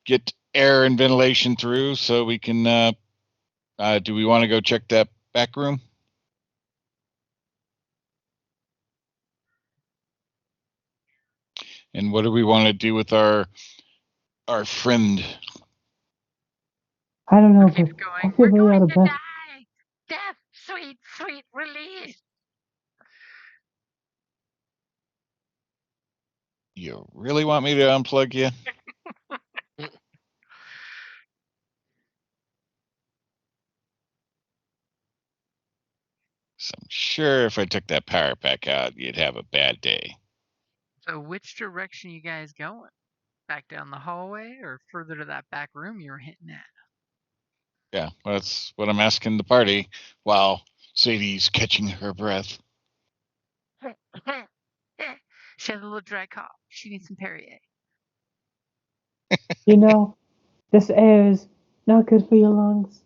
get air and ventilation through. So we can. Do we want to go check that back room? And what do we want to do with our friend? I don't know, Keeps but going. I feel We're really going out to of breath. die. Death, sweet, sweet release. You really want me to unplug you? So I'm sure if I took that power pack out, you'd have a bad day. So which direction you guys going? Back down the hallway or further to that back room you were hinting at? Yeah, that's what I'm asking the party while Sadie's catching her breath. She has a little dry cough. She needs some Perrier. You know, this air is not good for your lungs.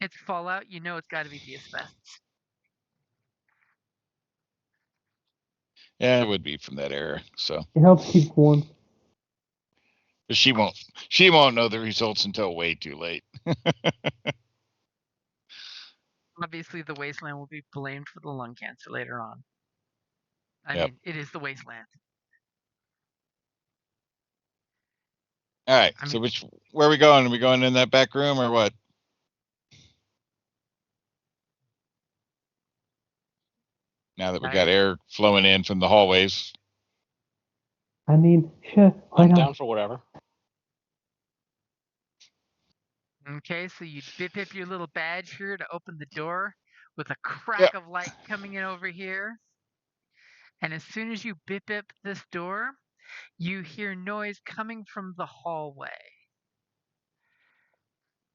It's fallout. You know it's got to be the asbestos. Yeah, it would be from that era. So It helps keep warm. but she won't know the results until way too late. Obviously, the wasteland will be blamed for the lung cancer later on. I Yep. mean, it is the wasteland. All right. I mean, So where are we going? Are we going in that back room or what? Now that we got air flowing in from the hallways. I mean, sure, why I'm not? down for whatever. Okay, so you bip your little badge here to open the door with a crack of light coming in over here. And as soon as you bip this door, you hear noise coming from the hallway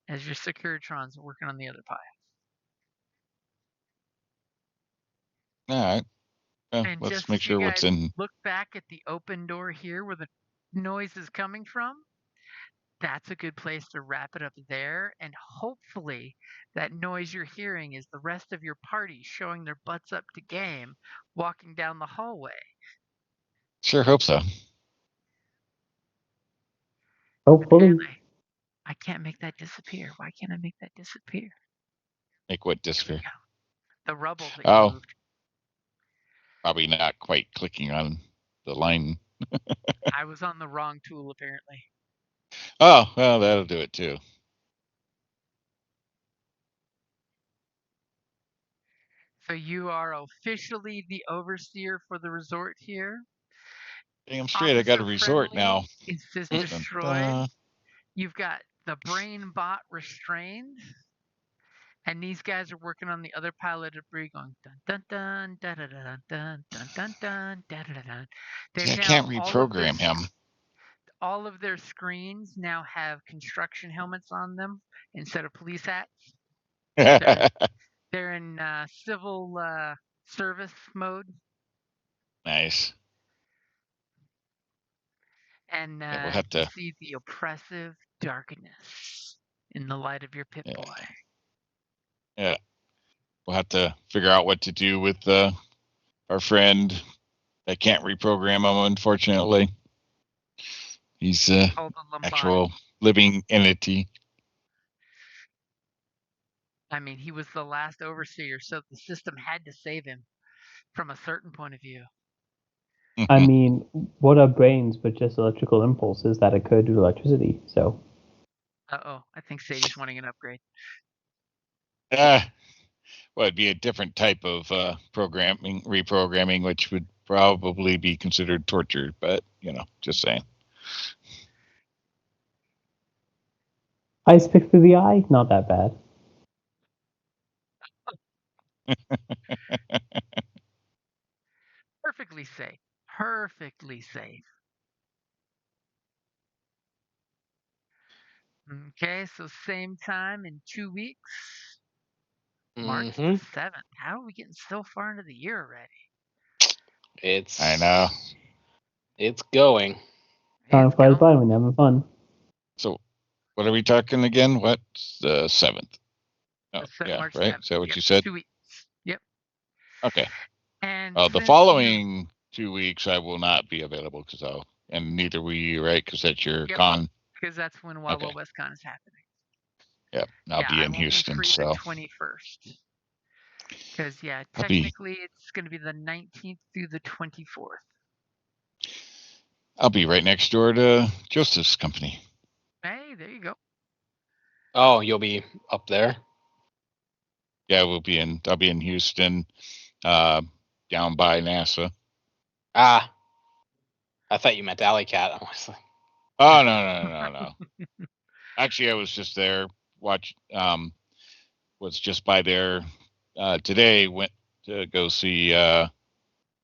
as your Securitron's working on the other pile. All right. And Let's just make as you sure what's guys in. look back at the open door here where the noise is coming from, that's a good place to wrap it up there. And hopefully that noise you're hearing is the rest of your party showing their butts up to game, walking down the hallway. Sure hope so. Hopefully. Apparently, I can't make that disappear. Why can't I make that disappear? Make what There we disappear? go. The rubble that you Oh, moved. probably not quite clicking on the line. I was on the wrong tool, apparently. Oh, well, that'll do it too. So you are officially the overseer for the resort here. Damn straight, I got a resort now. Is just Mm. destroyed. You've got the brain bot restrained. And these guys are working on the other pile of debris going dun dun dun dun dun dun dun dun dun dun dun dun. See, I can't reprogram him. All of their screens now have construction helmets on them instead of police hats. They're in civil service mode. Nice. And Yeah, we'll have to see the oppressive darkness in the light of your Pip Boy. Yeah. We'll have to figure out what to do with our friend. I can't reprogram him, unfortunately. He's an actual living entity. I mean, he was the last overseer, so the system had to save him from a certain point of view. I mean, what are brains but just electrical impulses that occur due to electricity? So. Uh-oh, I think Sadie's wanting an upgrade. Well, it'd be a different type of reprogramming, which would probably be considered torture, but, just saying. Ice pick through the eye? Not that bad. Perfectly safe. Perfectly safe. Okay, so same time in 2 weeks. March the 7th. How are we getting so far into the year already? I know. It's going. Time flies by when having fun. So, what are we talking again? What's the 7th? Oh, yeah, March right? 7th. Is that what you said? 2 weeks. Yep. Okay. And the following 2 weeks, I will not be available and neither will you, right? Because that's your con. Because that's when Wild Wild West Con is happening. Yep, I'll be in Houston. Be free so the 21st. Because technically it's going to be the 19th through the 24th. I'll be right next door to Joseph's company. Hey, there you go. Oh, you'll be up there? Yeah, I'll be in Houston, down by NASA. Ah, I thought you meant Alley Cat. I was like, oh no. Actually, I was just there. Was just by there today. Went to go see the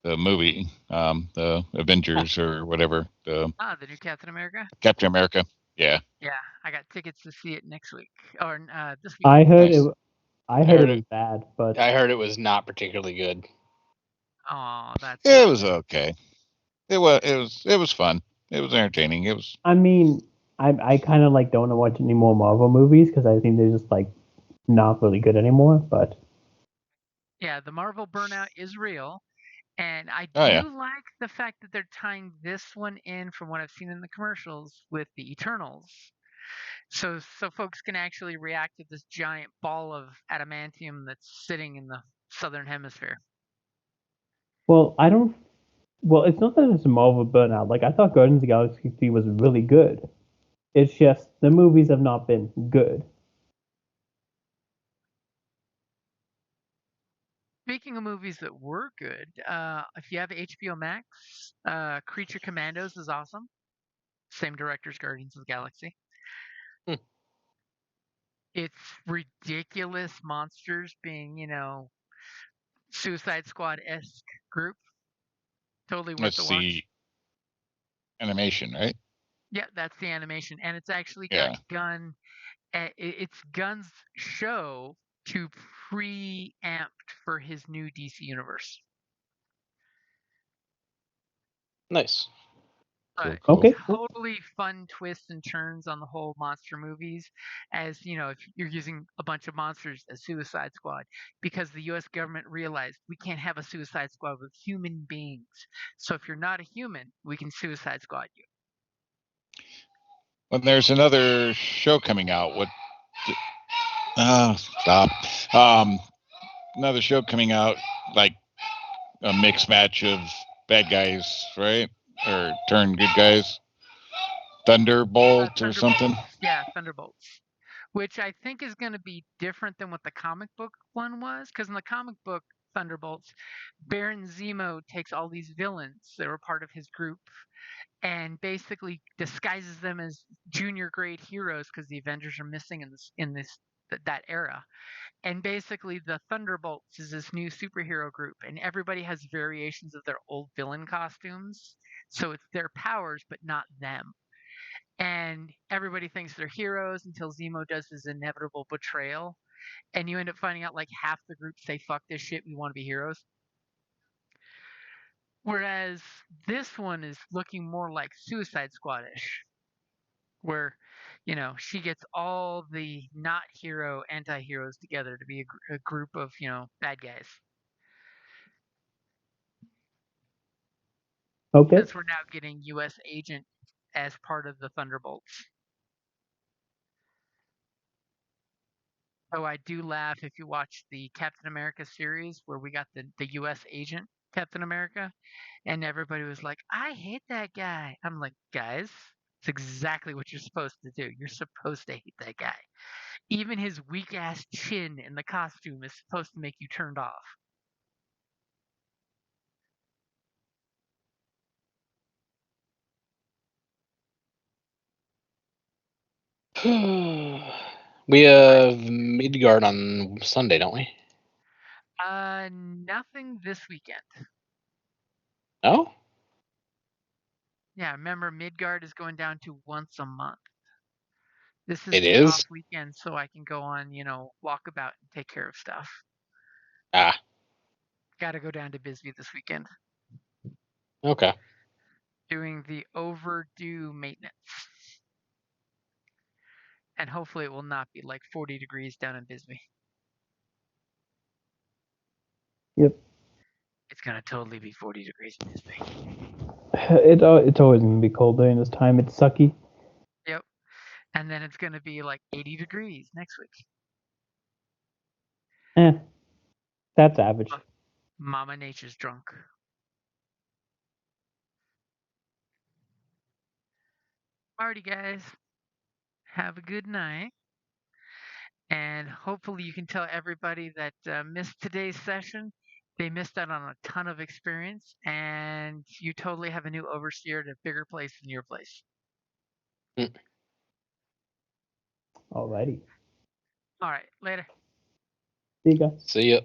movie, the Avengers or whatever. The new Captain America. Captain America. Yeah. Yeah, I got tickets to see it next week or this week. I heard it was bad, but I heard it was not particularly good. Oh, that's. It was okay. It was fun. It was entertaining. It was. I mean, I kind of don't want to watch any more Marvel movies because I think they're just not really good anymore. But yeah, the Marvel burnout is real, and I do like the fact that they're tying this one in from what I've seen in the commercials with the Eternals. So folks can actually react to this giant ball of adamantium that's sitting in the southern hemisphere. Well, it's not that it's a Marvel burnout. I thought Guardians of the Galaxy 3 was really good. It's just the movies have not been good. speaking of movies that were good, if you have HBO Max, Creature Commandos is awesome. Same director's Guardians of the Galaxy. Hmm. It's ridiculous monsters being, Suicide Squad-esque group. Totally worth That's the watch. the animation, right? Yeah, that's the animation, and it's actually Yeah. got Gunn. It's Gunn's show to preempt for his new DC universe. Nice. But Okay. totally fun twists and turns on the whole monster movies, as if you're using a bunch of monsters as Suicide Squad, because the U.S. government realized we can't have a Suicide Squad with human beings. So if you're not a human, we can Suicide Squad you. Well, there's another show coming out. Stop. Another show coming out, like a mixed match of bad guys, right? Or turn good guys. Thunderbolt or something. Yeah, Thunderbolts. Which I think is going to be different than what the comic book one was. Because in the comic book, Thunderbolts, Baron Zemo takes all these villains that were part of his group and basically disguises them as junior grade heroes because the Avengers are missing in that era. And basically, the Thunderbolts is this new superhero group, and everybody has variations of their old villain costumes. So it's their powers, but not them. And everybody thinks they're heroes until Zemo does his inevitable betrayal. And you end up finding out like half the group say, fuck this shit, we want to be heroes. Whereas this one is looking more like Suicide Squad-ish, where, she gets all the not hero anti-heroes together to be a group of, bad guys. Okay. Since we're now getting U.S. Agent as part of the Thunderbolts. Oh, I do laugh if you watch the Captain America series where we got the U.S. Agent Captain America, and everybody was like, I hate that guy. I'm like, guys, it's exactly what you're supposed to do. You're supposed to hate that guy. Even his weak ass chin in the costume is supposed to make you turned off. We have Midgard on Sunday, don't we? Nothing this weekend. No? Yeah, remember Midgard is going down to once a month. This is It the is? off weekend, so I can go on, walkabout and take care of stuff. Ah, Got to go down to Bisbee this weekend. okay. Doing the overdue maintenance. And hopefully it will not be like 40 degrees down in Bisbee. Yep. It's going to totally be 40 degrees in Bisbee. It's always gonna be cold during this time. It's sucky. Yep. And then it's going to be like 80 degrees next week. That's average. Mama Nature's drunk. Alrighty, guys. Have a good night. And hopefully you can tell everybody that missed today's session. They missed out on a ton of experience, and you totally have a new overseer at a bigger place than your place. Alrighty. All right, later. See you guys. See ya.